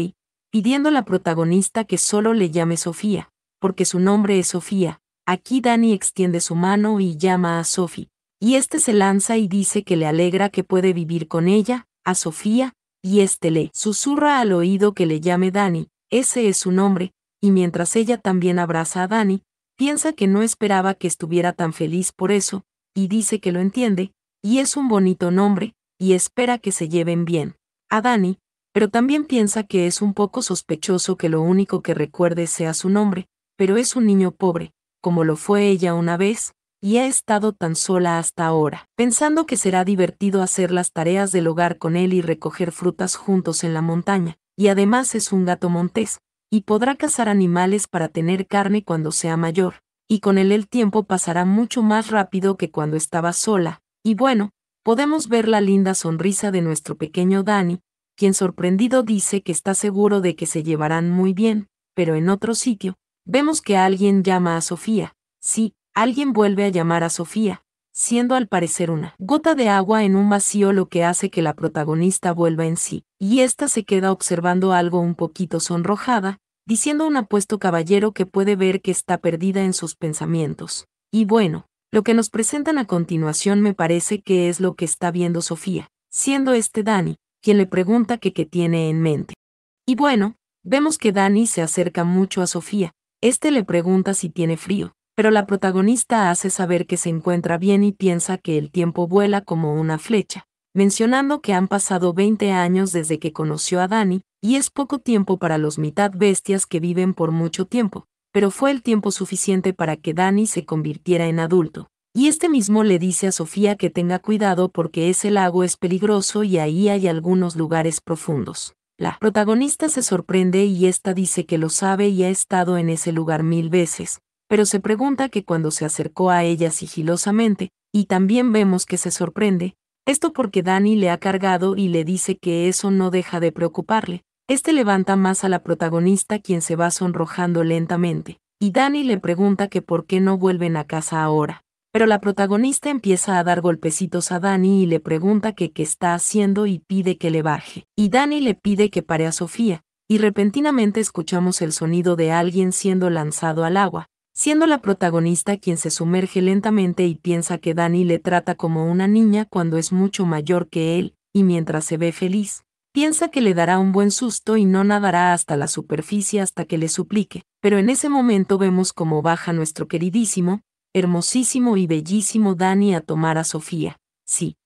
pidiendo a la protagonista que solo le llame Sofía, porque su nombre es Sofía. Aquí Dani extiende su mano y llama a Sophie, y este se lanza y dice que le alegra que puede vivir con ella, a Sofía, y este le susurra al oído que le llame Dani, ese es su nombre, y mientras ella también abraza a Dani, piensa que no esperaba que estuviera tan feliz por eso, y dice que lo entiende, y es un bonito nombre, y espera que se lleven bien. A Dani, pero también piensa que es un poco sospechoso que lo único que recuerde sea su nombre, pero es un niño pobre, como lo fue ella una vez, y ha estado tan sola hasta ahora, pensando que será divertido hacer las tareas del hogar con él y recoger frutas juntos en la montaña, y además es un gato montés, y podrá cazar animales para tener carne cuando sea mayor, y con él el tiempo pasará mucho más rápido que cuando estaba sola, y bueno, podemos ver la linda sonrisa de nuestro pequeño Dani, quien sorprendido dice que está seguro de que se llevarán muy bien, pero en otro sitio, vemos que alguien llama a Sofía. Sí, alguien vuelve a llamar a Sofía, siendo al parecer una gota de agua en un vacío lo que hace que la protagonista vuelva en sí, y ésta se queda observando algo un poquito sonrojada, diciendo a un apuesto caballero que puede ver que está perdida en sus pensamientos. Y bueno, lo que nos presentan a continuación me parece que es lo que está viendo Sofía, siendo Dani, quien le pregunta que qué tiene en mente. Y bueno, vemos que Dani se acerca mucho a Sofía. Le pregunta si tiene frío, pero la protagonista hace saber que se encuentra bien y piensa que el tiempo vuela como una flecha, mencionando que han pasado 20 años desde que conoció a Dani, y es poco tiempo para los mitad bestias que viven por mucho tiempo, pero fue el tiempo suficiente para que Dani se convirtiera en adulto. Y mismo le dice a Sofía que tenga cuidado porque ese lago es peligroso y ahí hay algunos lugares profundos. La protagonista se sorprende y dice que lo sabe y ha estado en ese lugar 1000 veces, pero se pregunta que cuando se acercó a ella sigilosamente, y también vemos que se sorprende, esto porque Dani le ha cargado y le dice que eso no deja de preocuparle. Levanta más a la protagonista, quien se va sonrojando lentamente, y Dani le pregunta que por qué no vuelven a casa ahora. Pero la protagonista empieza a dar golpecitos a Dani y le pregunta que qué está haciendo y pide que le baje. Y Dani le pide que pare a Sofía, y repentinamente escuchamos el sonido de alguien siendo lanzado al agua, siendo la protagonista quien se sumerge lentamente y piensa que Dani le trata como una niña cuando es mucho mayor que él, y mientras se ve feliz, piensa que le dará un buen susto y no nadará hasta la superficie hasta que le suplique. Pero en ese momento vemos cómo baja nuestro queridísimo, hermosísimo y bellísimo Dani a tomar a Sofía. Sí,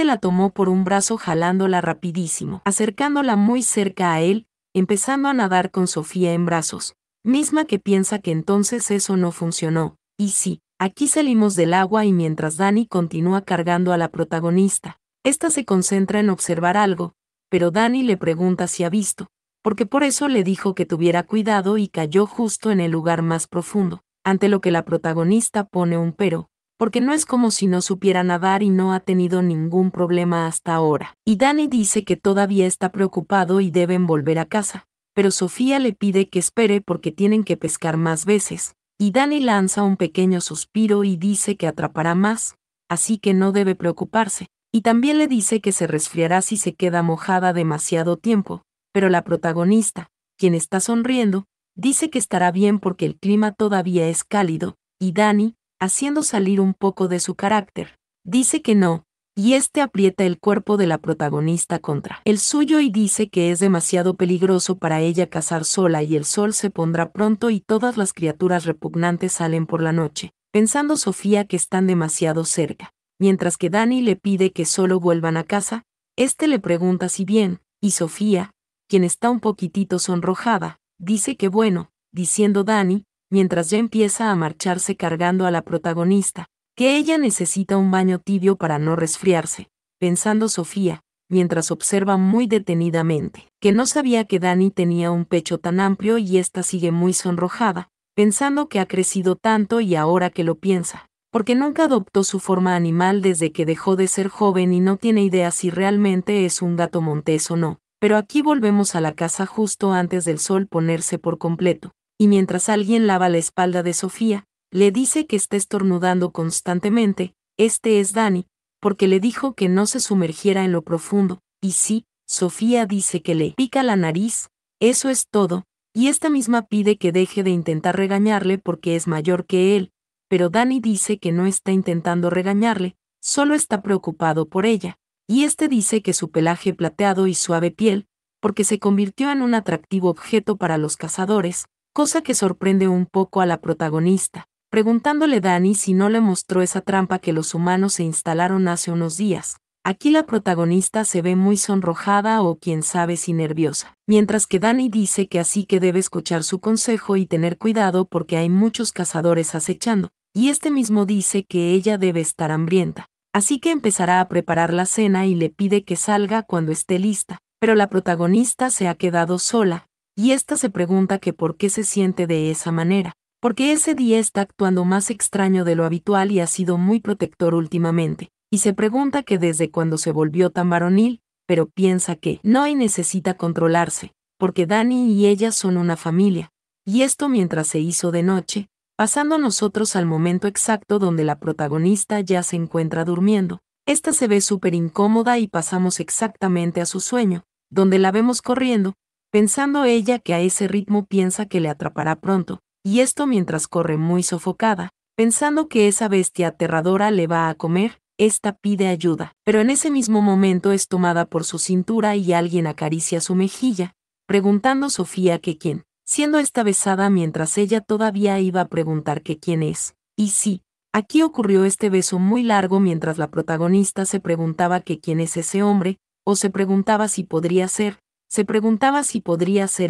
la tomó por un brazo jalándola rapidísimo, acercándola muy cerca a él, empezando a nadar con Sofía en brazos, misma que piensa que entonces eso no funcionó. Y sí, aquí salimos del agua y mientras Dani continúa cargando a la protagonista, se concentra en observar algo, pero Dani le pregunta si ha visto, porque por eso le dijo que tuviera cuidado y cayó justo en el lugar más profundo. Ante lo que la protagonista pone un pero, porque no es como si no supiera nadar y no ha tenido ningún problema hasta ahora. Y Dani dice que todavía está preocupado y deben volver a casa, pero Sofía le pide que espere porque tienen que pescar más veces, y Dani lanza un pequeño suspiro y dice que atrapará más, así que no debe preocuparse, y también le dice que se resfriará si se queda mojada demasiado tiempo, pero la protagonista, quien está sonriendo, dice que estará bien porque el clima todavía es cálido, y Dani, haciendo salir un poco de su carácter, dice que no, y aprieta el cuerpo de la protagonista contra el suyo y dice que es demasiado peligroso para ella cazar sola y el sol se pondrá pronto y todas las criaturas repugnantes salen por la noche, pensando Sofía que están demasiado cerca. Mientras que Dani le pide que solo vuelvan a casa, le pregunta si bien, y Sofía, quien está un poquitito sonrojada, dice que bueno, diciendo Dani, mientras ya empieza a marcharse cargando a la protagonista, que ella necesita un baño tibio para no resfriarse, pensando Sofía, mientras observa muy detenidamente, que no sabía que Dani tenía un pecho tan amplio y sigue muy sonrojada, pensando que ha crecido tanto y ahora que lo piensa, porque nunca adoptó su forma animal desde que dejó de ser joven y no tiene idea si realmente es un gato montés o no. Pero aquí volvemos a la casa justo antes del sol ponerse por completo, y mientras alguien lava la espalda de Sofía, le dice que está estornudando constantemente. Es Dani, porque le dijo que no se sumergiera en lo profundo, y sí, Sofía dice que le pica la nariz, eso es todo, y misma pide que deje de intentar regañarle porque es mayor que él, pero Dani dice que no está intentando regañarle, solo está preocupado por ella. Y dice que su pelaje plateado y suave piel, porque se convirtió en un atractivo objeto para los cazadores, cosa que sorprende un poco a la protagonista, preguntándole Dani si no le mostró esa trampa que los humanos se instalaron hace unos días. Aquí la protagonista se ve muy sonrojada o quién sabe si nerviosa, mientras que Dani dice que así que debe escuchar su consejo y tener cuidado porque hay muchos cazadores acechando, y mismo dice que ella debe estar hambrienta. Así que empezará a preparar la cena y le pide que salga cuando esté lista, pero la protagonista se ha quedado sola, y se pregunta que por qué se siente de esa manera, porque ese día está actuando más extraño de lo habitual y ha sido muy protector últimamente, y se pregunta que desde cuando se volvió tan varonil, pero piensa que no y necesita controlarse, porque Dani y ella son una familia, y mientras se hizo de noche, pasando nosotros al momento exacto donde la protagonista ya se encuentra durmiendo. Se ve súper incómoda y pasamos exactamente a su sueño, donde la vemos corriendo, pensando ella que a ese ritmo piensa que le atrapará pronto, y esto mientras corre muy sofocada, pensando que esa bestia aterradora le va a comer. Esta pide ayuda, pero en ese mismo momento es tomada por su cintura y alguien acaricia su mejilla, preguntando Sofía que quién, siendo esta besada mientras ella todavía iba a preguntar que quién es. Y sí, aquí ocurrió este beso muy largo mientras la protagonista se preguntaba que quién es ese hombre, o se preguntaba si podría ser,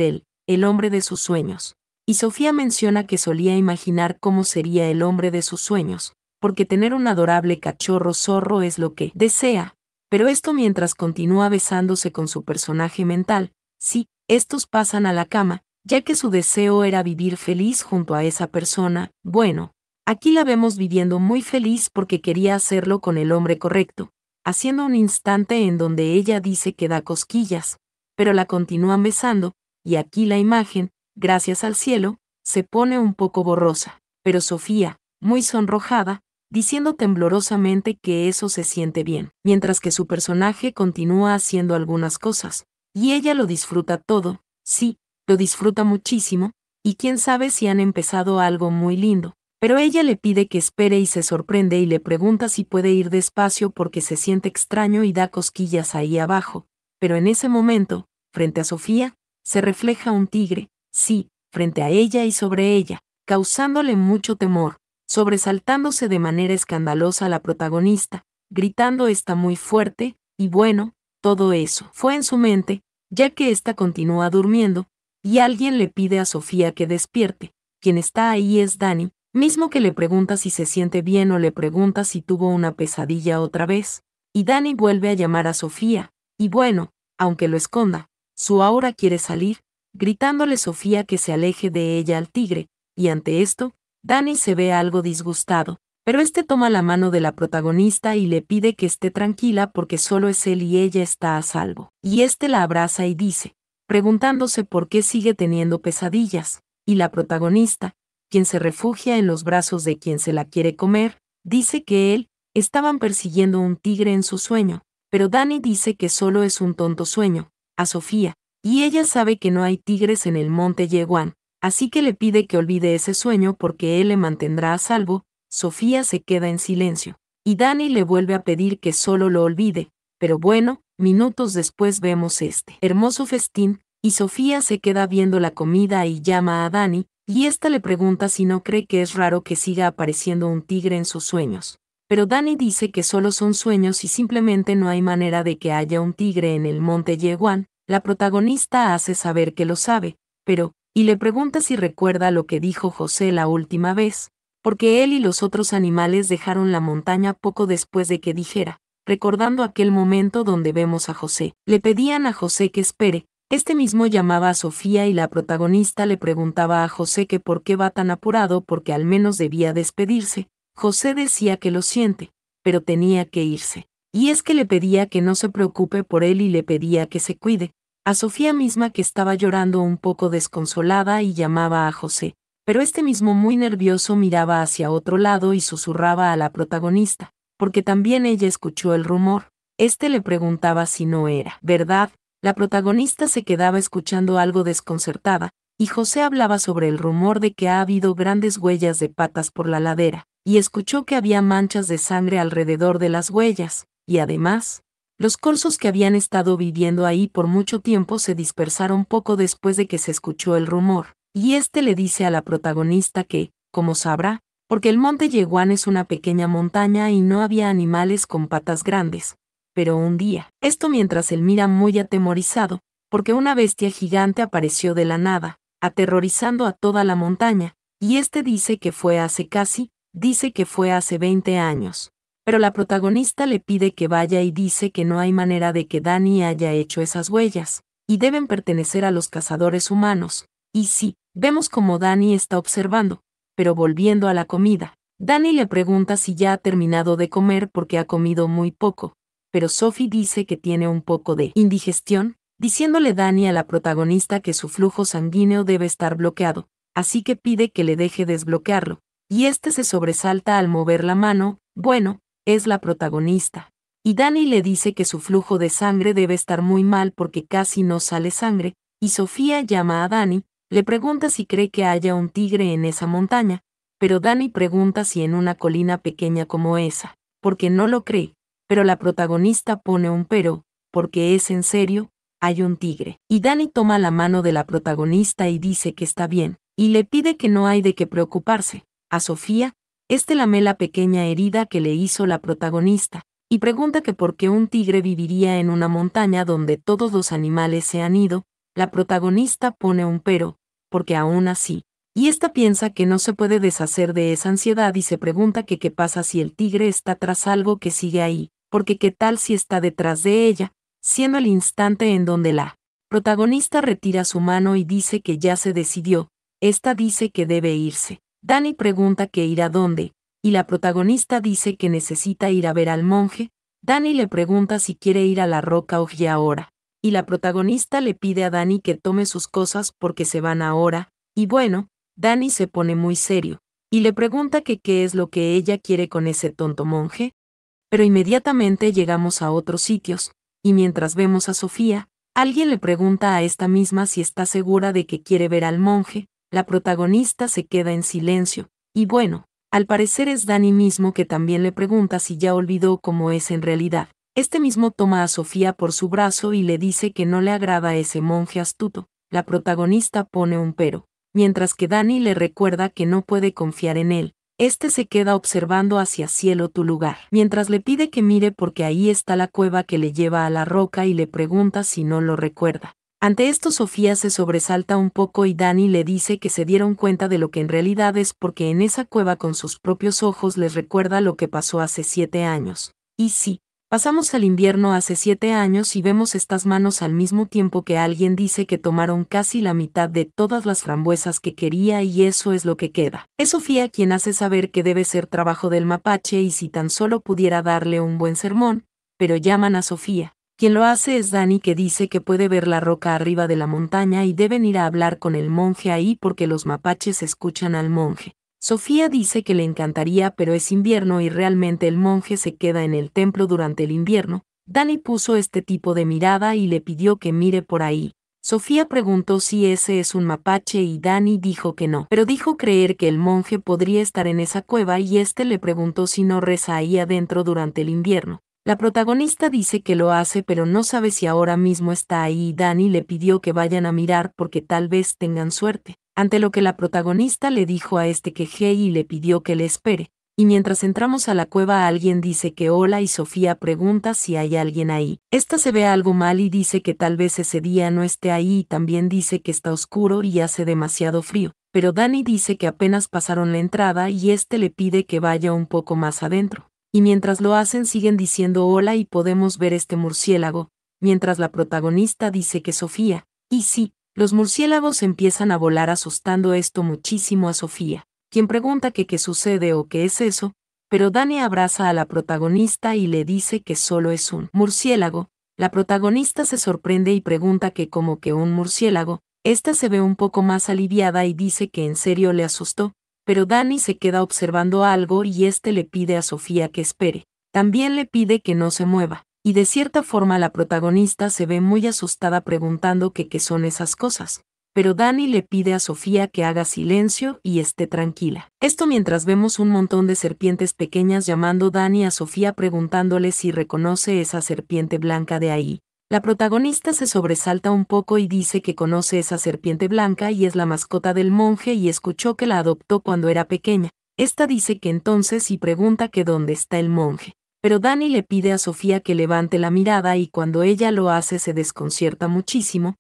él, el hombre de sus sueños. Y Sofía menciona que solía imaginar cómo sería el hombre de sus sueños, porque tener un adorable cachorro zorro es lo que desea, pero esto mientras continúa besándose con su personaje mental. Sí, estos pasan a la cama, ya que su deseo era vivir feliz junto a esa persona. Bueno, aquí la vemos viviendo muy feliz porque quería hacerlo con el hombre correcto, haciendo un instante en donde ella dice que da cosquillas, pero la continúan besando, y aquí la imagen, gracias al cielo, se pone un poco borrosa, pero Sofía, muy sonrojada, diciendo temblorosamente que eso se siente bien, mientras que su personaje continúa haciendo algunas cosas, y ella lo disfruta todo. Sí, lo disfruta muchísimo, y quién sabe si han empezado algo muy lindo, pero ella le pide que espere y se sorprende y le pregunta si puede ir despacio porque se siente extraño y da cosquillas ahí abajo, pero en ese momento, frente a Sofía, se refleja un tigre, sí, frente a ella y sobre ella, causándole mucho temor, sobresaltándose de manera escandalosa la protagonista, gritando está muy fuerte, y bueno, todo eso fue en su mente, ya que ésta continúa durmiendo, y alguien le pide a Sofía que despierte. Quien está ahí es Dani, mismo que le pregunta si se siente bien o le pregunta si tuvo una pesadilla otra vez, y Dani vuelve a llamar a Sofía, y bueno, aunque lo esconda, su aura quiere salir, gritándole Sofía que se aleje de ella al tigre, y ante esto, Dani se ve algo disgustado, pero este toma la mano de la protagonista y le pide que esté tranquila porque solo es él y ella está a salvo. Y este la abraza y dice, preguntándose por qué sigue teniendo pesadillas, y la protagonista, quien se refugia en los brazos de quien se la quiere comer, dice que él, estaban persiguiendo un tigre en su sueño, pero Dani dice que solo es un tonto sueño, a Sofía, y ella sabe que no hay tigres en el monte Yeguán, así que le pide que olvide ese sueño porque él le mantendrá a salvo. Sofía se queda en silencio, y Dani le vuelve a pedir que solo lo olvide, pero bueno, minutos después vemos este hermoso festín, y Sofía se queda viendo la comida y llama a Dani, y ésta le pregunta si no cree que es raro que siga apareciendo un tigre en sus sueños. Pero Dani dice que solo son sueños y simplemente no hay manera de que haya un tigre en el monte Yeguán. La protagonista hace saber que lo sabe, pero, y le pregunta si recuerda lo que dijo José la última vez, porque él y los otros animales dejaron la montaña poco después de que dijera, recordando aquel momento donde vemos a José. Le pedían a José que espere, este mismo llamaba a Sofía y la protagonista le preguntaba a José que por qué va tan apurado porque al menos debía despedirse. José decía que lo siente, pero tenía que irse. Y es que le pedía que no se preocupe por él y le pedía que se cuide. A Sofía misma que estaba llorando un poco desconsolada y llamaba a José, pero este mismo muy nervioso miraba hacia otro lado y susurraba a la protagonista, porque también ella escuchó el rumor. Este le preguntaba si no era verdad. La protagonista se quedaba escuchando algo desconcertada, y José hablaba sobre el rumor de que ha habido grandes huellas de patas por la ladera, y escuchó que había manchas de sangre alrededor de las huellas, y además, los corzos que habían estado viviendo ahí por mucho tiempo se dispersaron poco después de que se escuchó el rumor, y este le dice a la protagonista que, como sabrá, porque el monte Yeguán es una pequeña montaña y no había animales con patas grandes, pero un día, esto mientras él mira muy atemorizado, porque una bestia gigante apareció de la nada, aterrorizando a toda la montaña, y este dice que fue hace 20 años. Pero la protagonista le pide que vaya y dice que no hay manera de que Dani haya hecho esas huellas, y deben pertenecer a los cazadores humanos. Y sí, vemos como Dani está observando, pero volviendo a la comida, Dani le pregunta si ya ha terminado de comer porque ha comido muy poco, pero Sophie dice que tiene un poco de indigestión, diciéndole Dani a la protagonista que su flujo sanguíneo debe estar bloqueado, así que pide que le deje desbloquearlo, y este se sobresalta al mover la mano. Bueno, es la protagonista. Y Dani le dice que su flujo de sangre debe estar muy mal porque casi no sale sangre, y Sofía llama a Dani, le pregunta si cree que haya un tigre en esa montaña, pero Dani pregunta si en una colina pequeña como esa, porque no lo cree, pero la protagonista pone un pero, porque es en serio, hay un tigre. Y Dani toma la mano de la protagonista y dice que está bien, y le pide que no hay de qué preocuparse. A Sofía, lamé la pequeña herida que le hizo la protagonista, y pregunta que por qué un tigre viviría en una montaña donde todos los animales se han ido. La protagonista pone un pero, porque aún así, y esta piensa que no se puede deshacer de esa ansiedad y se pregunta que qué pasa si el tigre está tras algo que sigue ahí, porque qué tal si está detrás de ella, siendo el instante en donde la protagonista retira su mano y dice que ya se decidió, esta dice que debe irse. Dani pregunta que ir a dónde, y la protagonista dice que necesita ir a ver al monje. Dani le pregunta si quiere ir a la roca Oji ahora, y la protagonista le pide a Dani que tome sus cosas porque se van ahora, y bueno, Dani se pone muy serio, y le pregunta que qué es lo que ella quiere con ese tonto monje. Pero inmediatamente llegamos a otros sitios, y mientras vemos a Sofía, alguien le pregunta a esta misma si está segura de que quiere ver al monje. La protagonista se queda en silencio, y bueno, al parecer es Dani mismo que también le pregunta si ya olvidó cómo es en realidad. Este mismo toma a Sofía por su brazo y le dice que no le agrada ese monje astuto. La protagonista pone un pero, mientras que Dani le recuerda que no puede confiar en él. Se queda observando hacia cielo tu lugar, mientras le pide que mire porque ahí está la cueva que le lleva a la roca y le pregunta si no lo recuerda. Ante esto Sofía se sobresalta un poco y Dani le dice que se dieron cuenta de lo que en realidad es porque en esa cueva con sus propios ojos les recuerda lo que pasó hace 7 años. Y sí, pasamos al invierno hace 7 años y vemos estas manos al mismo tiempo que alguien dice que tomaron casi la mitad de todas las frambuesas que quería y eso es lo que queda. Es Sofía quien hace saber que debe ser trabajo del mapache y si tan solo pudiera darle un buen sermón, pero llaman a Sofía. Quien lo hace es Dani que dice que puede ver la roca arriba de la montaña y deben ir a hablar con el monje ahí porque los mapaches escuchan al monje. Sofía dice que le encantaría pero es invierno y realmente el monje se queda en el templo durante el invierno. Dani puso este tipo de mirada y le pidió que mire por ahí. Sofía preguntó si ese es un mapache y Dani dijo que no, pero dijo creer que el monje podría estar en esa cueva y le preguntó si no reza ahí adentro durante el invierno. La protagonista dice que lo hace pero no sabe si ahora mismo está ahí y Dani le pidió que vayan a mirar porque tal vez tengan suerte. Ante lo que la protagonista le dijo a que y le pidió que le espere. Y mientras entramos a la cueva alguien dice que hola y Sofía pregunta si hay alguien ahí. Se ve algo mal y dice que tal vez ese día no esté ahí y también dice que está oscuro y hace demasiado frío. Pero Dani dice que apenas pasaron la entrada y le pide que vaya un poco más adentro. Y mientras lo hacen siguen diciendo hola y podemos ver murciélago, mientras la protagonista dice que Sofía, y sí, los murciélagos empiezan a volar asustando esto muchísimo a Sofía, quien pregunta que qué sucede o qué es eso, pero Dani abraza a la protagonista y le dice que solo es un murciélago. La protagonista se sorprende y pregunta que como que un murciélago. Se ve un poco más aliviada y dice que en serio le asustó, pero Dani se queda observando algo y le pide a Sofía que espere. También le pide que no se mueva, y de cierta forma la protagonista se ve muy asustada preguntando que qué son esas cosas. Pero Dani le pide a Sofía que haga silencio y esté tranquila. Esto mientras vemos un montón de serpientes pequeñas llamando Dani a Sofía preguntándole si reconoce esa serpiente blanca de ahí. La protagonista se sobresalta un poco y dice que conoce esa serpiente blanca y es la mascota del monje y escuchó que la adoptó cuando era pequeña. Dice que entonces y pregunta que dónde está el monje. Pero Dani le pide a Sofía que levante la mirada y cuando ella lo hace se desconcierta muchísimo,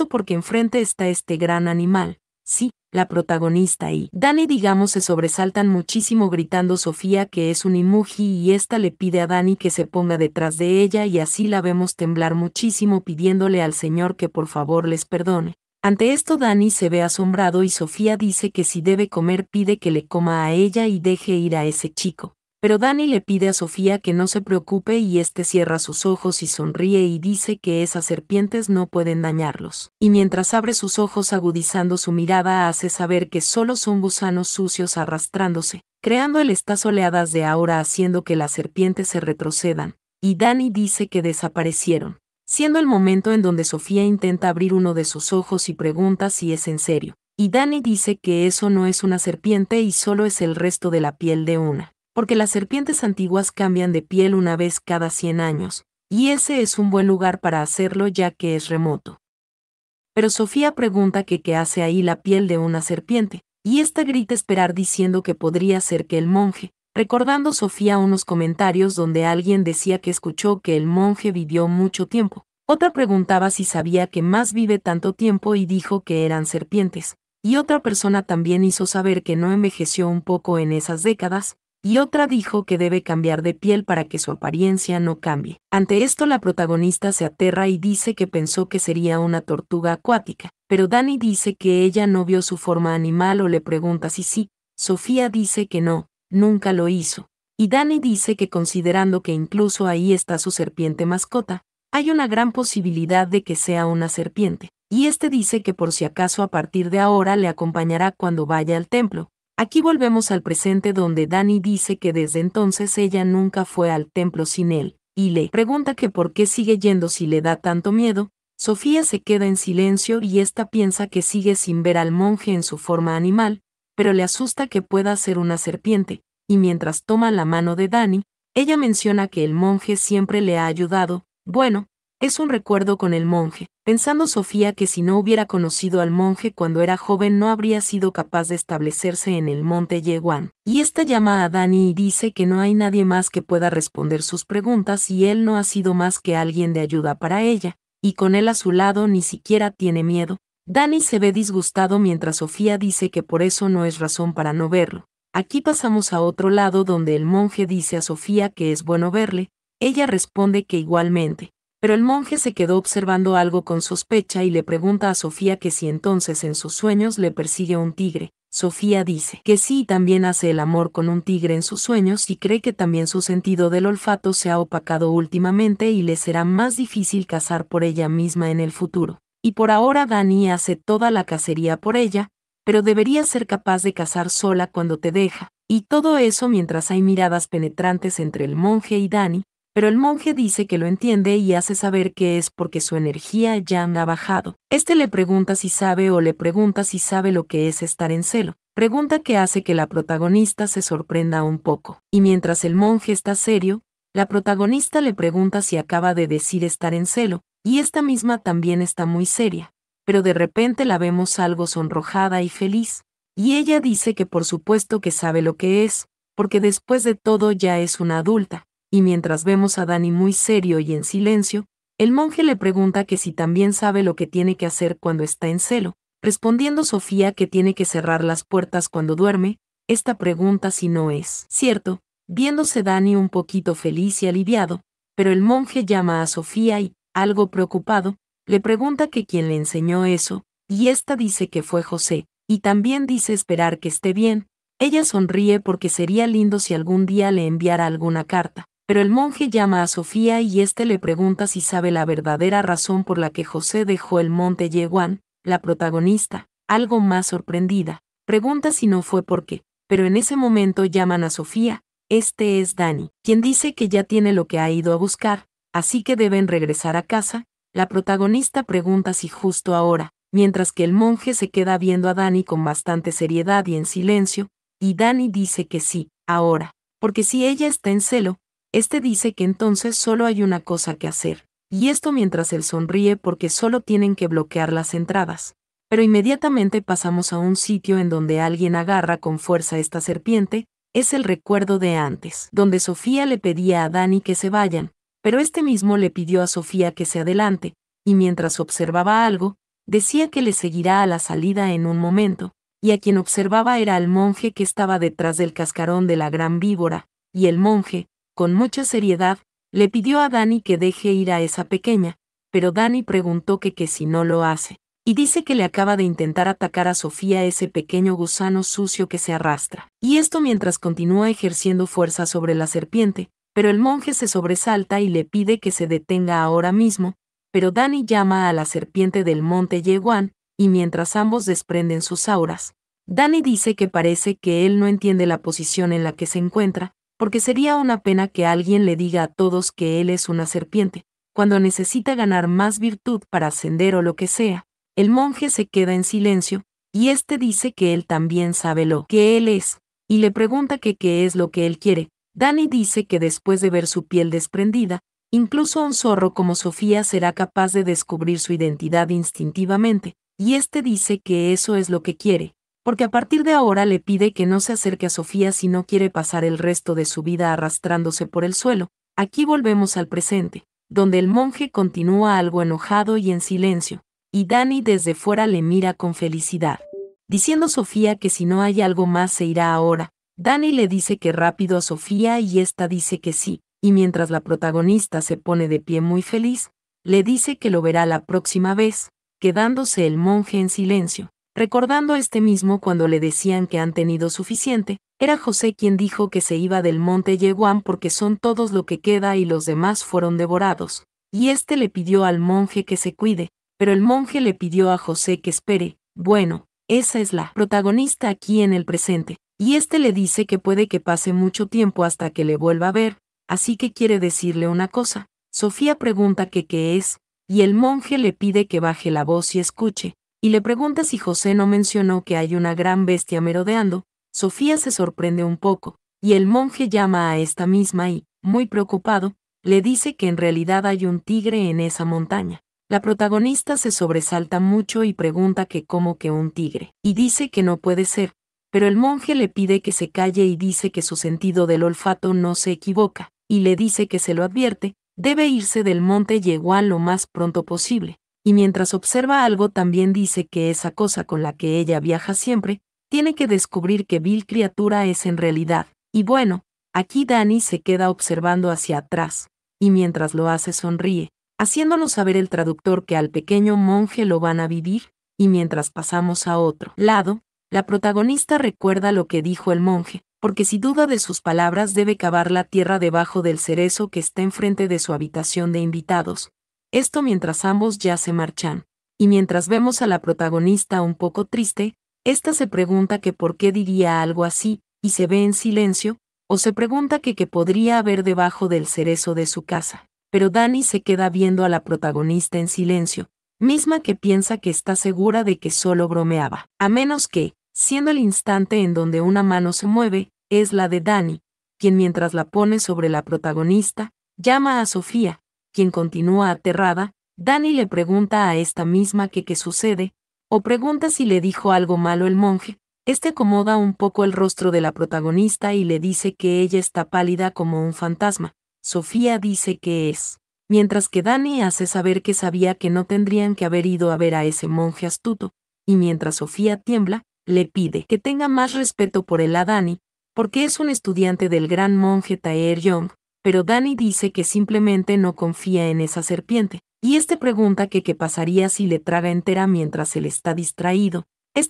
porque enfrente está este gran animal. Sí, la protagonista y Dani se sobresaltan muchísimo gritando Sofía que es un imuji y le pide a Dani que se ponga detrás de ella y así la vemos temblar muchísimo pidiéndole al señor que por favor les perdone. Ante esto Dani se ve asombrado y Sofía dice que si debe comer pide que le coma a ella y deje ir a ese chico. Pero Dani le pide a Sofía que no se preocupe y cierra sus ojos y sonríe y dice que esas serpientes no pueden dañarlos. Y mientras abre sus ojos agudizando su mirada hace saber que solo son gusanos sucios arrastrándose, creando estas oleadas de aura haciendo que las serpientes se retrocedan. Y Dani dice que desaparecieron. siendo el momento en donde Sofía intenta abrir uno de sus ojos y pregunta si es en serio. Y Dani dice que eso no es una serpiente y solo es el resto de la piel de una, porque las serpientes antiguas cambian de piel una vez cada 100 años, y ese es un buen lugar para hacerlo ya que es remoto. Pero Sofía pregunta que qué hace ahí la piel de una serpiente, y esta grita esperar diciendo que podría ser que el monje, recordando Sofía unos comentarios donde alguien decía que escuchó que el monje vivió mucho tiempo. Otra preguntaba si sabía que más vive tanto tiempo y dijo que eran serpientes. Y otra persona también hizo saber que no envejeció un poco en esas décadas, y otra dijo que debe cambiar de piel para que su apariencia no cambie. Ante esto la protagonista se aterra y dice que pensó que sería una tortuga acuática, pero Dani dice que ella no vio su forma animal o le pregunta si sí. Sofía dice que no, nunca lo hizo. Y Dani dice que considerando que incluso ahí está su serpiente mascota, hay una gran posibilidad de que sea una serpiente. Y este dice que por si acaso a partir de ahora le acompañará cuando vaya al templo. Aquí volvemos al presente donde Dani dice que desde entonces ella nunca fue al templo sin él, y le pregunta que por qué sigue yendo si le da tanto miedo. Sofía se queda en silencio y ésta piensa que sigue sin ver al monje en su forma animal, pero le asusta que pueda ser una serpiente, y mientras toma la mano de Dani, ella menciona que el monje siempre le ha ayudado. Bueno, es un recuerdo con el monje, pensando Sofía que si no hubiera conocido al monje cuando era joven no habría sido capaz de establecerse en el monte Yeguan. Y esta llama a Dani y dice que no hay nadie más que pueda responder sus preguntas y él no ha sido más que alguien de ayuda para ella, y con él a su lado ni siquiera tiene miedo. Dani se ve disgustado mientras Sofía dice que por eso no es razón para no verlo. Aquí pasamos a otro lado donde el monje dice a Sofía que es bueno verle, ella responde que igualmente. Pero el monje se quedó observando algo con sospecha y le pregunta a Sofía que si entonces en sus sueños le persigue un tigre. Sofía dice que sí y también hace el amor con un tigre en sus sueños y cree que también su sentido del olfato se ha opacado últimamente y le será más difícil cazar por ella misma en el futuro. Y por ahora Dani hace toda la cacería por ella, pero debería ser capaz de cazar sola cuando te deja. Y todo eso mientras hay miradas penetrantes entre el monje y Dani, pero el monje dice que lo entiende y hace saber que es porque su energía ya ha bajado. Este le pregunta si sabe o le pregunta si sabe lo que es estar en celo. Pregunta que hace que la protagonista se sorprenda un poco. Y mientras el monje está serio, la protagonista le pregunta si acaba de decir estar en celo, y esta misma también está muy seria. Pero de repente la vemos algo sonrojada y feliz. Y ella dice que por supuesto que sabe lo que es, porque después de todo ya es una adulta. Y mientras vemos a Dani muy serio y en silencio, el monje le pregunta que si también sabe lo que tiene que hacer cuando está en celo, respondiendo Sofía que tiene que cerrar las puertas cuando duerme. Esta pregunta si no es cierto, viéndose Dani un poquito feliz y aliviado, pero el monje llama a Sofía y, algo preocupado, le pregunta que quién le enseñó eso, y esta dice que fue José, y también dice esperar que esté bien. Ella sonríe porque sería lindo si algún día le enviara alguna carta. Pero el monje llama a Sofía y éste le pregunta si sabe la verdadera razón por la que José dejó el monte Yeguan. La protagonista, algo más sorprendida, pregunta si no fue por qué, pero en ese momento llaman a Sofía. Este es Dani, quien dice que ya tiene lo que ha ido a buscar, así que deben regresar a casa. La protagonista pregunta si justo ahora, mientras que el monje se queda viendo a Dani con bastante seriedad y en silencio, y Dani dice que sí, ahora, porque si ella está en celo, este dice que entonces solo hay una cosa que hacer, y esto mientras él sonríe porque solo tienen que bloquear las entradas. Pero inmediatamente pasamos a un sitio en donde alguien agarra con fuerza esta serpiente, es el recuerdo de antes, donde Sofía le pedía a Dani que se vayan, pero este mismo le pidió a Sofía que se adelante, y mientras observaba algo, decía que le seguirá a la salida en un momento, y a quien observaba era al monje que estaba detrás del cascarón de la gran víbora, y el monje, con mucha seriedad, le pidió a Dani que deje ir a esa pequeña, pero Dani preguntó que si no lo hace, y dice que le acaba de intentar atacar a Sofía ese pequeño gusano sucio que se arrastra, y esto mientras continúa ejerciendo fuerza sobre la serpiente, pero el monje se sobresalta y le pide que se detenga ahora mismo, pero Dani llama a la serpiente del monte Yeguan, y mientras ambos desprenden sus auras, Dani dice que parece que él no entiende la posición en la que se encuentra, porque sería una pena que alguien le diga a todos que él es una serpiente, cuando necesita ganar más virtud para ascender o lo que sea, el monje se queda en silencio, y este dice que él también sabe lo que él es, y le pregunta que qué es lo que él quiere. Dani dice que después de ver su piel desprendida, incluso un zorro como Sofía será capaz de descubrir su identidad instintivamente, y este dice que eso es lo que quiere, porque a partir de ahora le pide que no se acerque a Sofía si no quiere pasar el resto de su vida arrastrándose por el suelo. Aquí volvemos al presente, donde el monje continúa algo enojado y en silencio, y Dani desde fuera le mira con felicidad, diciendo Sofía que si no hay algo más se irá ahora. Dani le dice que rápido a Sofía y esta dice que sí, y mientras la protagonista se pone de pie muy feliz, le dice que lo verá la próxima vez, quedándose el monje en silencio, recordando mismo cuando le decían que han tenido suficiente. Era José quien dijo que se iba del monte Yeguán porque son todos lo que queda y los demás fueron devorados, y le pidió al monje que se cuide, pero el monje le pidió a José que espere. Bueno, esa es la protagonista aquí en el presente, y le dice que puede que pase mucho tiempo hasta que le vuelva a ver, así que quiere decirle una cosa. Sofía pregunta que qué es, y el monje le pide que baje la voz y escuche, y le pregunta si José no mencionó que hay una gran bestia merodeando. Sofía se sorprende un poco, y el monje llama a esta misma y, muy preocupado, le dice que en realidad hay un tigre en esa montaña. La protagonista se sobresalta mucho y pregunta que cómo que un tigre, y dice que no puede ser, pero el monje le pide que se calle y dice que su sentido del olfato no se equivoca, y le dice que se lo advierte, debe irse del monte Yeguán lo más pronto posible, y mientras observa algo también dice que esa cosa con la que ella viaja siempre, tiene que descubrir qué vil criatura es en realidad. Y bueno, aquí Dani se queda observando hacia atrás, y mientras lo hace sonríe, haciéndonos saber el traductor que al pequeño monje lo van a vivir, y mientras pasamos a otro lado, la protagonista recuerda lo que dijo el monje, porque si duda de sus palabras debe cavar la tierra debajo del cerezo que está enfrente de su habitación de invitados. Esto mientras ambos ya se marchan, y mientras vemos a la protagonista un poco triste, esta se pregunta que por qué diría algo así, y se ve en silencio, o se pregunta que qué podría haber debajo del cerezo de su casa. Pero Dani se queda viendo a la protagonista en silencio, misma que piensa que está segura de que solo bromeaba, a menos que, siendo el instante en donde una mano se mueve, es la de Dani, quien mientras la pone sobre la protagonista, llama a Sofía, quien continúa aterrada. Dani le pregunta a esta misma que qué sucede, o pregunta si le dijo algo malo el monje. Acomoda un poco el rostro de la protagonista y le dice que ella está pálida como un fantasma. Sofía dice que es, mientras que Dani hace saber que sabía que no tendrían que haber ido a ver a ese monje astuto, y mientras Sofía tiembla, le pide que tenga más respeto por él a Dani, porque es un estudiante del gran monje Taer Yong, pero Dani dice que simplemente no confía en esa serpiente, y pregunta que qué pasaría si le traga entera mientras él está distraído.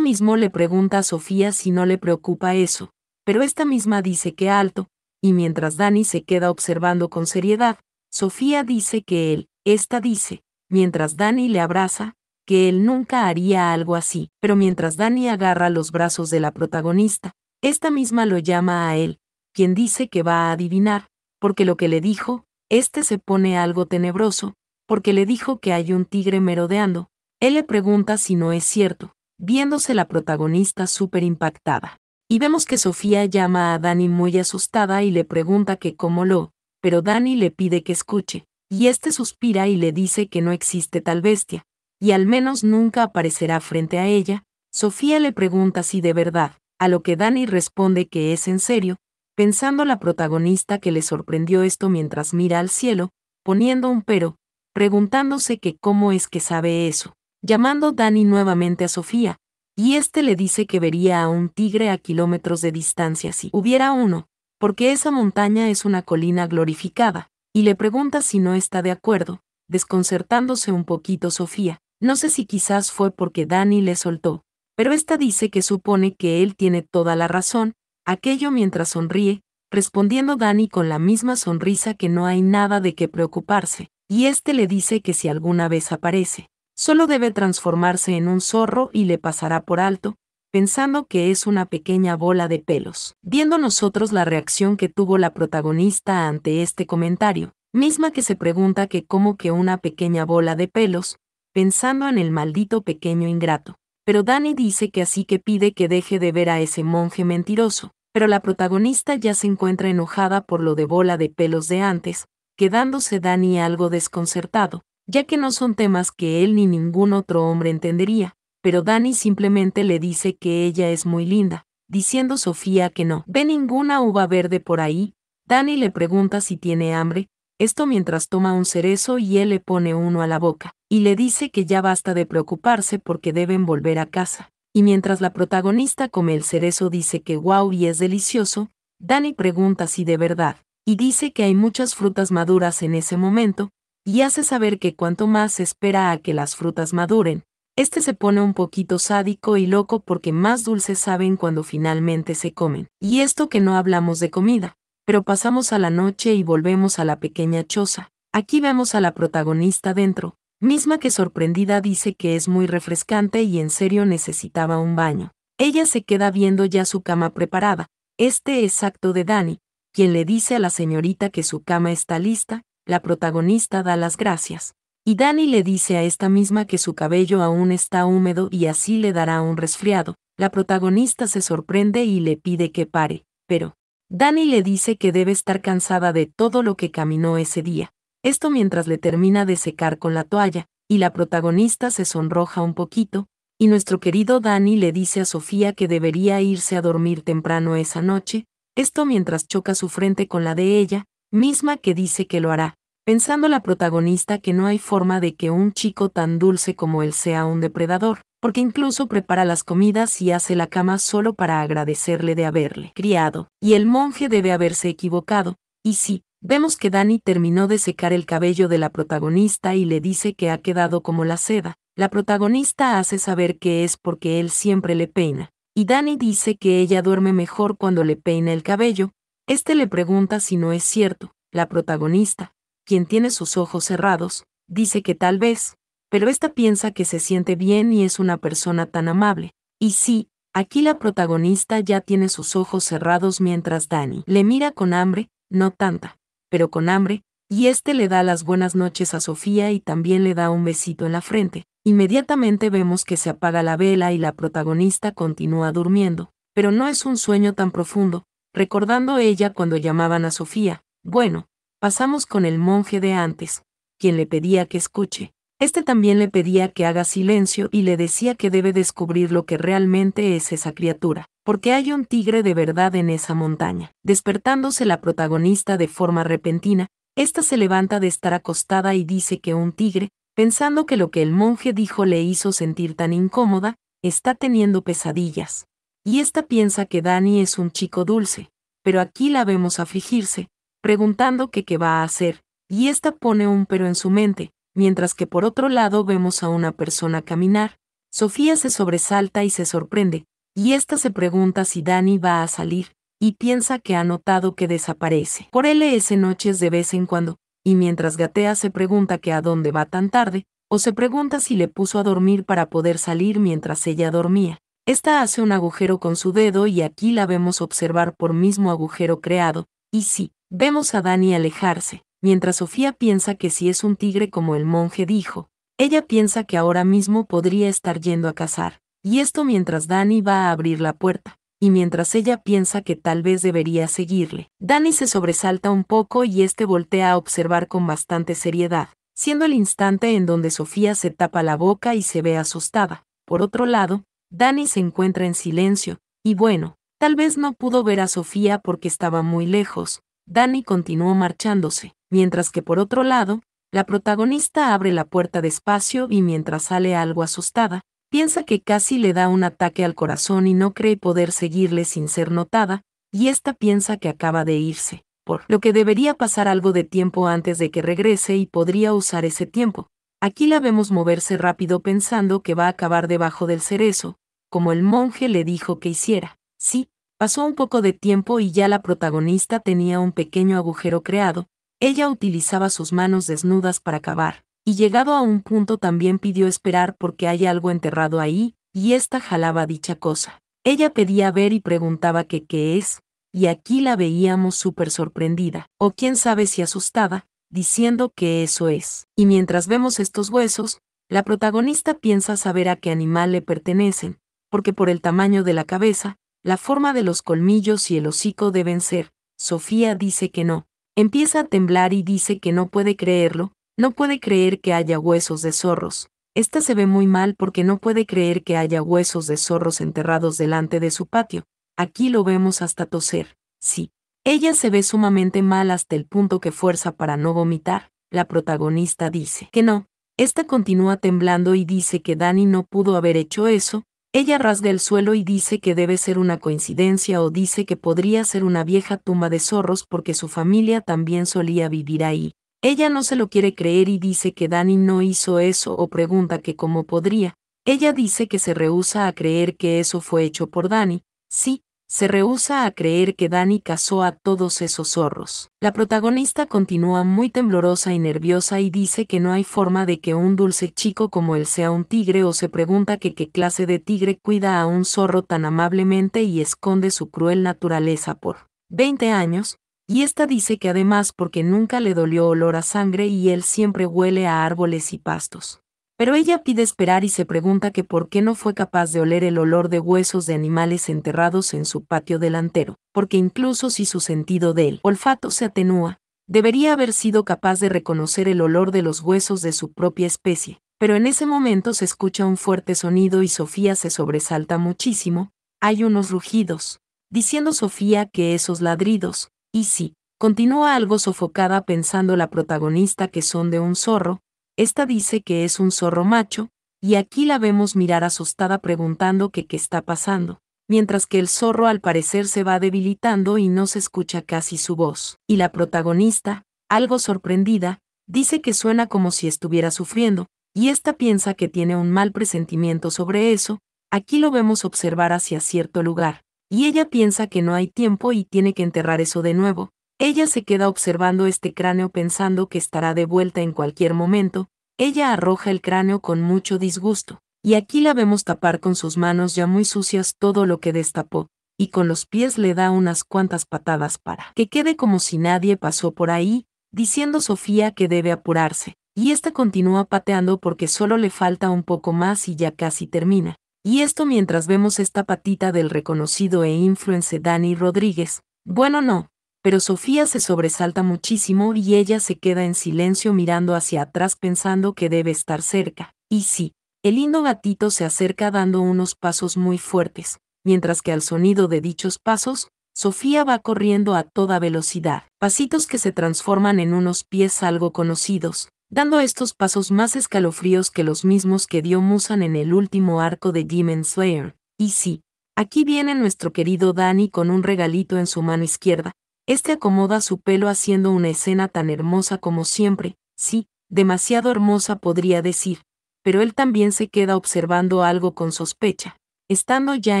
Mismo le pregunta a Sofía si no le preocupa eso, pero esta misma dice que alto, y mientras Dani se queda observando con seriedad, Sofía dice que esta dice, mientras Dani le abraza, que él nunca haría algo así, pero mientras Dani agarra los brazos de la protagonista, esta misma lo llama a él, quien dice que va a adivinar, porque lo que le dijo, se pone algo tenebroso, porque le dijo que hay un tigre merodeando. Él le pregunta si no es cierto, viéndose la protagonista súper impactada. Y vemos que Sofía llama a Dani muy asustada y le pregunta que cómo pero Dani le pide que escuche, y suspira y le dice que no existe tal bestia, y al menos nunca aparecerá frente a ella. Sofía le pregunta si de verdad, a lo que Dani responde que es en serio, pensando la protagonista que le sorprendió esto mientras mira al cielo, poniendo un pero, preguntándose que cómo es que sabe eso, llamando Dani nuevamente a Sofía, y le dice que vería a un tigre a kilómetros de distancia si hubiera uno, porque esa montaña es una colina glorificada, y le pregunta si no está de acuerdo, desconcertándose un poquito Sofía. No sé si quizás fue porque Dani le soltó, pero dice que supone que él tiene toda la razón, aquello mientras sonríe, respondiendo Dani con la misma sonrisa que no hay nada de qué preocuparse, y le dice que si alguna vez aparece, solo debe transformarse en un zorro y le pasará por alto, pensando que es una pequeña bola de pelos. Viendo nosotros la reacción que tuvo la protagonista ante comentario, misma que se pregunta que cómo que una pequeña bola de pelos, pensando en el maldito pequeño ingrato. Pero Dani dice que así que pide que deje de ver a ese monje mentiroso, pero la protagonista ya se encuentra enojada por lo de bola de pelos de antes, quedándose Dani algo desconcertado, ya que no son temas que él ni ningún otro hombre entendería, pero Dani simplemente le dice que ella es muy linda, diciendo Sofía que no ve ninguna uva verde por ahí. Dani le pregunta si tiene hambre, esto mientras toma un cerezo y él le pone uno a la boca, y le dice que ya basta de preocuparse porque deben volver a casa. Y mientras la protagonista come el cerezo dice que guau y es delicioso, Dani pregunta si de verdad, y dice que hay muchas frutas maduras en ese momento, y hace saber que cuanto más se espera a que las frutas maduren, este se pone un poquito sádico y loco porque más dulces saben cuando finalmente se comen. Y esto que no hablamos de comida, pero pasamos a la noche y volvemos a la pequeña choza. Aquí vemos a la protagonista dentro, misma que sorprendida dice que es muy refrescante y en serio necesitaba un baño. Ella se queda viendo ya su cama preparada. Este es acto de Dani, quien le dice a la señorita que su cama está lista. La protagonista da las gracias. Y Dani le dice a esta misma que su cabello aún está húmedo y así le dará un resfriado. La protagonista se sorprende y le pide que pare, pero Dani le dice que debe estar cansada de todo lo que caminó ese día. Esto mientras le termina de secar con la toalla, y la protagonista se sonroja un poquito, y nuestro querido Dani le dice a Sofía que debería irse a dormir temprano esa noche, esto mientras choca su frente con la de ella, misma que dice que lo hará, pensando la protagonista que no hay forma de que un chico tan dulce como él sea un depredador, porque incluso prepara las comidas y hace la cama solo para agradecerle de haberle criado, y el monje debe haberse equivocado, y sí, vemos que Dani terminó de secar el cabello de la protagonista y le dice que ha quedado como la seda. La protagonista hace saber que es porque él siempre le peina, y Dani dice que ella duerme mejor cuando le peina el cabello. Este le pregunta si no es cierto. La protagonista, quien tiene sus ojos cerrados, dice que tal vez, pero esta piensa que se siente bien y es una persona tan amable. Y sí, aquí la protagonista ya tiene sus ojos cerrados mientras Dani le mira con hambre, no tanta, pero con hambre, y este le da las buenas noches a Sofía y también le da un besito en la frente. Inmediatamente vemos que se apaga la vela y la protagonista continúa durmiendo, pero no es un sueño tan profundo, recordando ella cuando llamaban a Sofía. Bueno, pasamos con el monje de antes, quien le pedía que escuche. Este también le pedía que haga silencio y le decía que debe descubrir lo que realmente es esa criatura, porque hay un tigre de verdad en esa montaña. Despertándose la protagonista de forma repentina, esta se levanta de estar acostada y dice que un tigre, pensando que lo que el monje dijo le hizo sentir tan incómoda, está teniendo pesadillas. Y esta piensa que Dani es un chico dulce, pero aquí la vemos afligirse, preguntando que qué va a hacer, y esta pone un pero en su mente, mientras que por otro lado vemos a una persona caminar. Sofía se sobresalta y se sorprende, y esta se pregunta si Dani va a salir, y piensa que ha notado que desaparece. Por LS noches de vez en cuando, y mientras gatea se pregunta que a dónde va tan tarde, o se pregunta si le puso a dormir para poder salir mientras ella dormía. Esta hace un agujero con su dedo y aquí la vemos observar por mismo agujero creado, y sí, vemos a Dani alejarse, mientras Sofía piensa que si es un tigre como el monje dijo, ella piensa que ahora mismo podría estar yendo a cazar, y esto mientras Dani va a abrir la puerta, y mientras ella piensa que tal vez debería seguirle. Dani se sobresalta un poco y este voltea a observar con bastante seriedad, siendo el instante en donde Sofía se tapa la boca y se ve asustada. Por otro lado, Dani se encuentra en silencio, y bueno, tal vez no pudo ver a Sofía porque estaba muy lejos. Dani continuó marchándose, mientras que por otro lado, la protagonista abre la puerta despacio y mientras sale algo asustada, piensa que casi le da un ataque al corazón y no cree poder seguirle sin ser notada, y esta piensa que acaba de irse, por lo que debería pasar algo de tiempo antes de que regrese y podría usar ese tiempo. Aquí la vemos moverse rápido pensando que va a acabar debajo del cerezo, como el monje le dijo que hiciera. Sí, pasó un poco de tiempo y ya la protagonista tenía un pequeño agujero creado. Ella utilizaba sus manos desnudas para cavar, y llegado a un punto también pidió esperar porque hay algo enterrado ahí, y ésta jalaba dicha cosa. Ella pedía ver y preguntaba que qué es, y aquí la veíamos súper sorprendida, o quién sabe si asustada, diciendo que eso es. Y mientras vemos estos huesos, la protagonista piensa saber a qué animal le pertenecen, porque por el tamaño de la cabeza, la forma de los colmillos y el hocico deben ser. Sofía dice que no. Empieza a temblar y dice que no puede creerlo, no puede creer que haya huesos de zorros. Esta se ve muy mal porque no puede creer que haya huesos de zorros enterrados delante de su patio. Aquí lo vemos hasta toser. Sí. Ella se ve sumamente mal hasta el punto que fuerza para no vomitar. La protagonista dice que no. Esta continúa temblando y dice que Dani no pudo haber hecho eso. Ella rasga el suelo y dice que debe ser una coincidencia o dice que podría ser una vieja tumba de zorros porque su familia también solía vivir ahí. Ella no se lo quiere creer y dice que Dani no hizo eso o pregunta que cómo podría. Ella dice que se rehúsa a creer que eso fue hecho por Dani. Sí, se rehúsa a creer que Dani cazó a todos esos zorros. La protagonista continúa muy temblorosa y nerviosa y dice que no hay forma de que un dulce chico como él sea un tigre o se pregunta que qué clase de tigre cuida a un zorro tan amablemente y esconde su cruel naturaleza por 20 años. Y esta dice que además porque nunca le dolió olor a sangre y él siempre huele a árboles y pastos. Pero ella pide esperar y se pregunta que por qué no fue capaz de oler el olor de huesos de animales enterrados en su patio delantero, porque incluso si su sentido del olfato se atenúa, debería haber sido capaz de reconocer el olor de los huesos de su propia especie. Pero en ese momento se escucha un fuerte sonido y Sofía se sobresalta muchísimo. Hay unos rugidos, diciendo Sofía que esos ladridos, y sí, continúa algo sofocada pensando la protagonista que son de un zorro. Esta dice que es un zorro macho, y aquí la vemos mirar asustada preguntando que qué está pasando, mientras que el zorro al parecer se va debilitando y no se escucha casi su voz. Y la protagonista, algo sorprendida, dice que suena como si estuviera sufriendo, y esta piensa que tiene un mal presentimiento sobre eso. Aquí lo vemos observar hacia cierto lugar, y ella piensa que no hay tiempo y tiene que enterrar eso de nuevo. Ella se queda observando este cráneo pensando que estará de vuelta en cualquier momento. Ella arroja el cráneo con mucho disgusto, y aquí la vemos tapar con sus manos ya muy sucias todo lo que destapó, y con los pies le da unas cuantas patadas para que quede como si nadie pasó por ahí, diciendo Sofía que debe apurarse, y esta continúa pateando porque solo le falta un poco más y ya casi termina. Y esto mientras vemos esta patita del reconocido e influencer Dani Rodríguez. Bueno, no. Pero Sofía se sobresalta muchísimo y ella se queda en silencio mirando hacia atrás pensando que debe estar cerca. Y sí, el lindo gatito se acerca dando unos pasos muy fuertes, mientras que al sonido de dichos pasos, Sofía va corriendo a toda velocidad, pasitos que se transforman en unos pies algo conocidos, dando estos pasos más escalofríos que los mismos que dio Musan en el último arco de Demon Slayer. Y sí, aquí viene nuestro querido Dani con un regalito en su mano izquierda. Este acomoda su pelo haciendo una escena tan hermosa como siempre, sí, demasiado hermosa podría decir, pero él también se queda observando algo con sospecha. Estando ya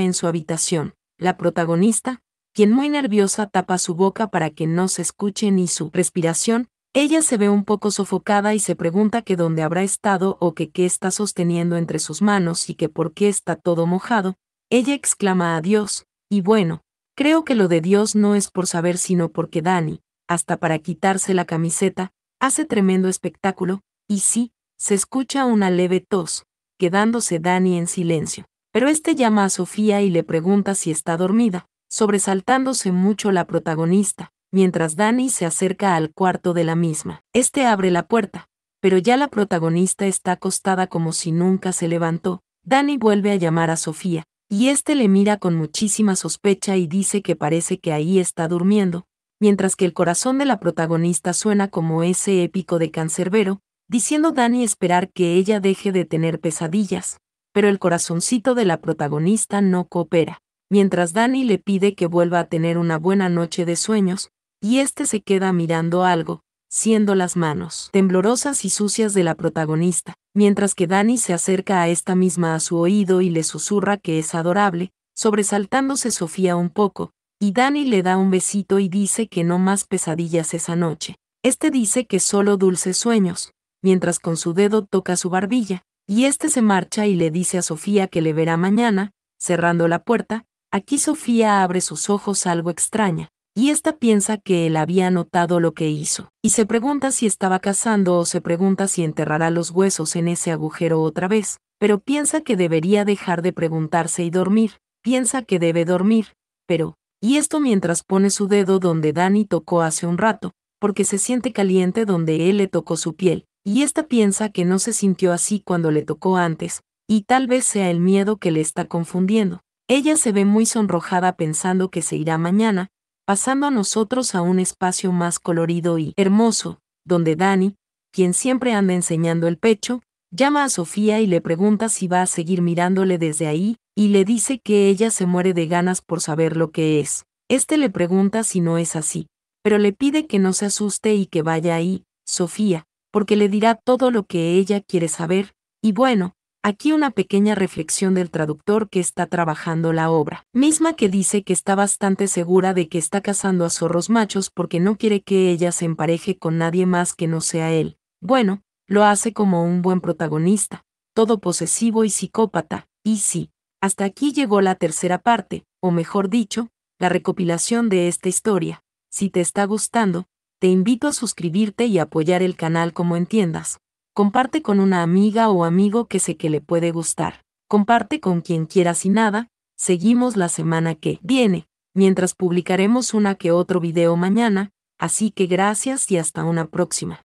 en su habitación, la protagonista, quien muy nerviosa tapa su boca para que no se escuche ni su respiración, ella se ve un poco sofocada y se pregunta que dónde habrá estado o que qué está sosteniendo entre sus manos y que por qué está todo mojado. Ella exclama a Dios, y bueno, creo que lo de Dios no es por saber sino porque Dani, hasta para quitarse la camiseta, hace tremendo espectáculo, y sí, se escucha una leve tos, quedándose Dani en silencio. Pero este llama a Sofía y le pregunta si está dormida, sobresaltándose mucho la protagonista, mientras Dani se acerca al cuarto de la misma. Este abre la puerta, pero ya la protagonista está acostada como si nunca se levantó. Dani vuelve a llamar a Sofía, y este le mira con muchísima sospecha y dice que parece que ahí está durmiendo, mientras que el corazón de la protagonista suena como ese épico de Cancerbero, diciendo Dani esperar que ella deje de tener pesadillas, pero el corazoncito de la protagonista no coopera, mientras Dani le pide que vuelva a tener una buena noche de sueños, y este se queda mirando algo, siendo las manos temblorosas y sucias de la protagonista, mientras que Dani se acerca a esta misma a su oído y le susurra que es adorable, sobresaltándose Sofía un poco, y Dani le da un besito y dice que no más pesadillas esa noche. Este dice que solo dulces sueños, mientras con su dedo toca su barbilla, y este se marcha y le dice a Sofía que le verá mañana, cerrando la puerta. Aquí Sofía abre sus ojos algo extraña, y esta piensa que él había notado lo que hizo, y se pregunta si estaba cazando o se pregunta si enterrará los huesos en ese agujero otra vez, pero piensa que debería dejar de preguntarse y dormir, piensa que debe dormir, pero, y esto mientras pone su dedo donde Danny tocó hace un rato, porque se siente caliente donde él le tocó su piel, y esta piensa que no se sintió así cuando le tocó antes, y tal vez sea el miedo que le está confundiendo. Ella se ve muy sonrojada pensando que se irá mañana, pasando a nosotros a un espacio más colorido y hermoso, donde Danny, quien siempre anda enseñando el pecho, llama a Sofía y le pregunta si va a seguir mirándole desde ahí, y le dice que ella se muere de ganas por saber lo que es. Este le pregunta si no es así, pero le pide que no se asuste y que vaya ahí, Sofía, porque le dirá todo lo que ella quiere saber, y bueno, aquí una pequeña reflexión del traductor que está trabajando la obra, misma que dice que está bastante segura de que está cazando a zorros machos porque no quiere que ella se empareje con nadie más que no sea él. Bueno, lo hace como un buen protagonista, todo posesivo y psicópata, y sí, hasta aquí llegó la tercera parte, o mejor dicho, la recopilación de esta historia. Si te está gustando, te invito a suscribirte y apoyar el canal como entiendas. Comparte con una amiga o amigo que sé que le puede gustar. Comparte con quien quieras y nada, seguimos la semana que viene, mientras publicaremos una que otro video mañana, así que gracias y hasta una próxima.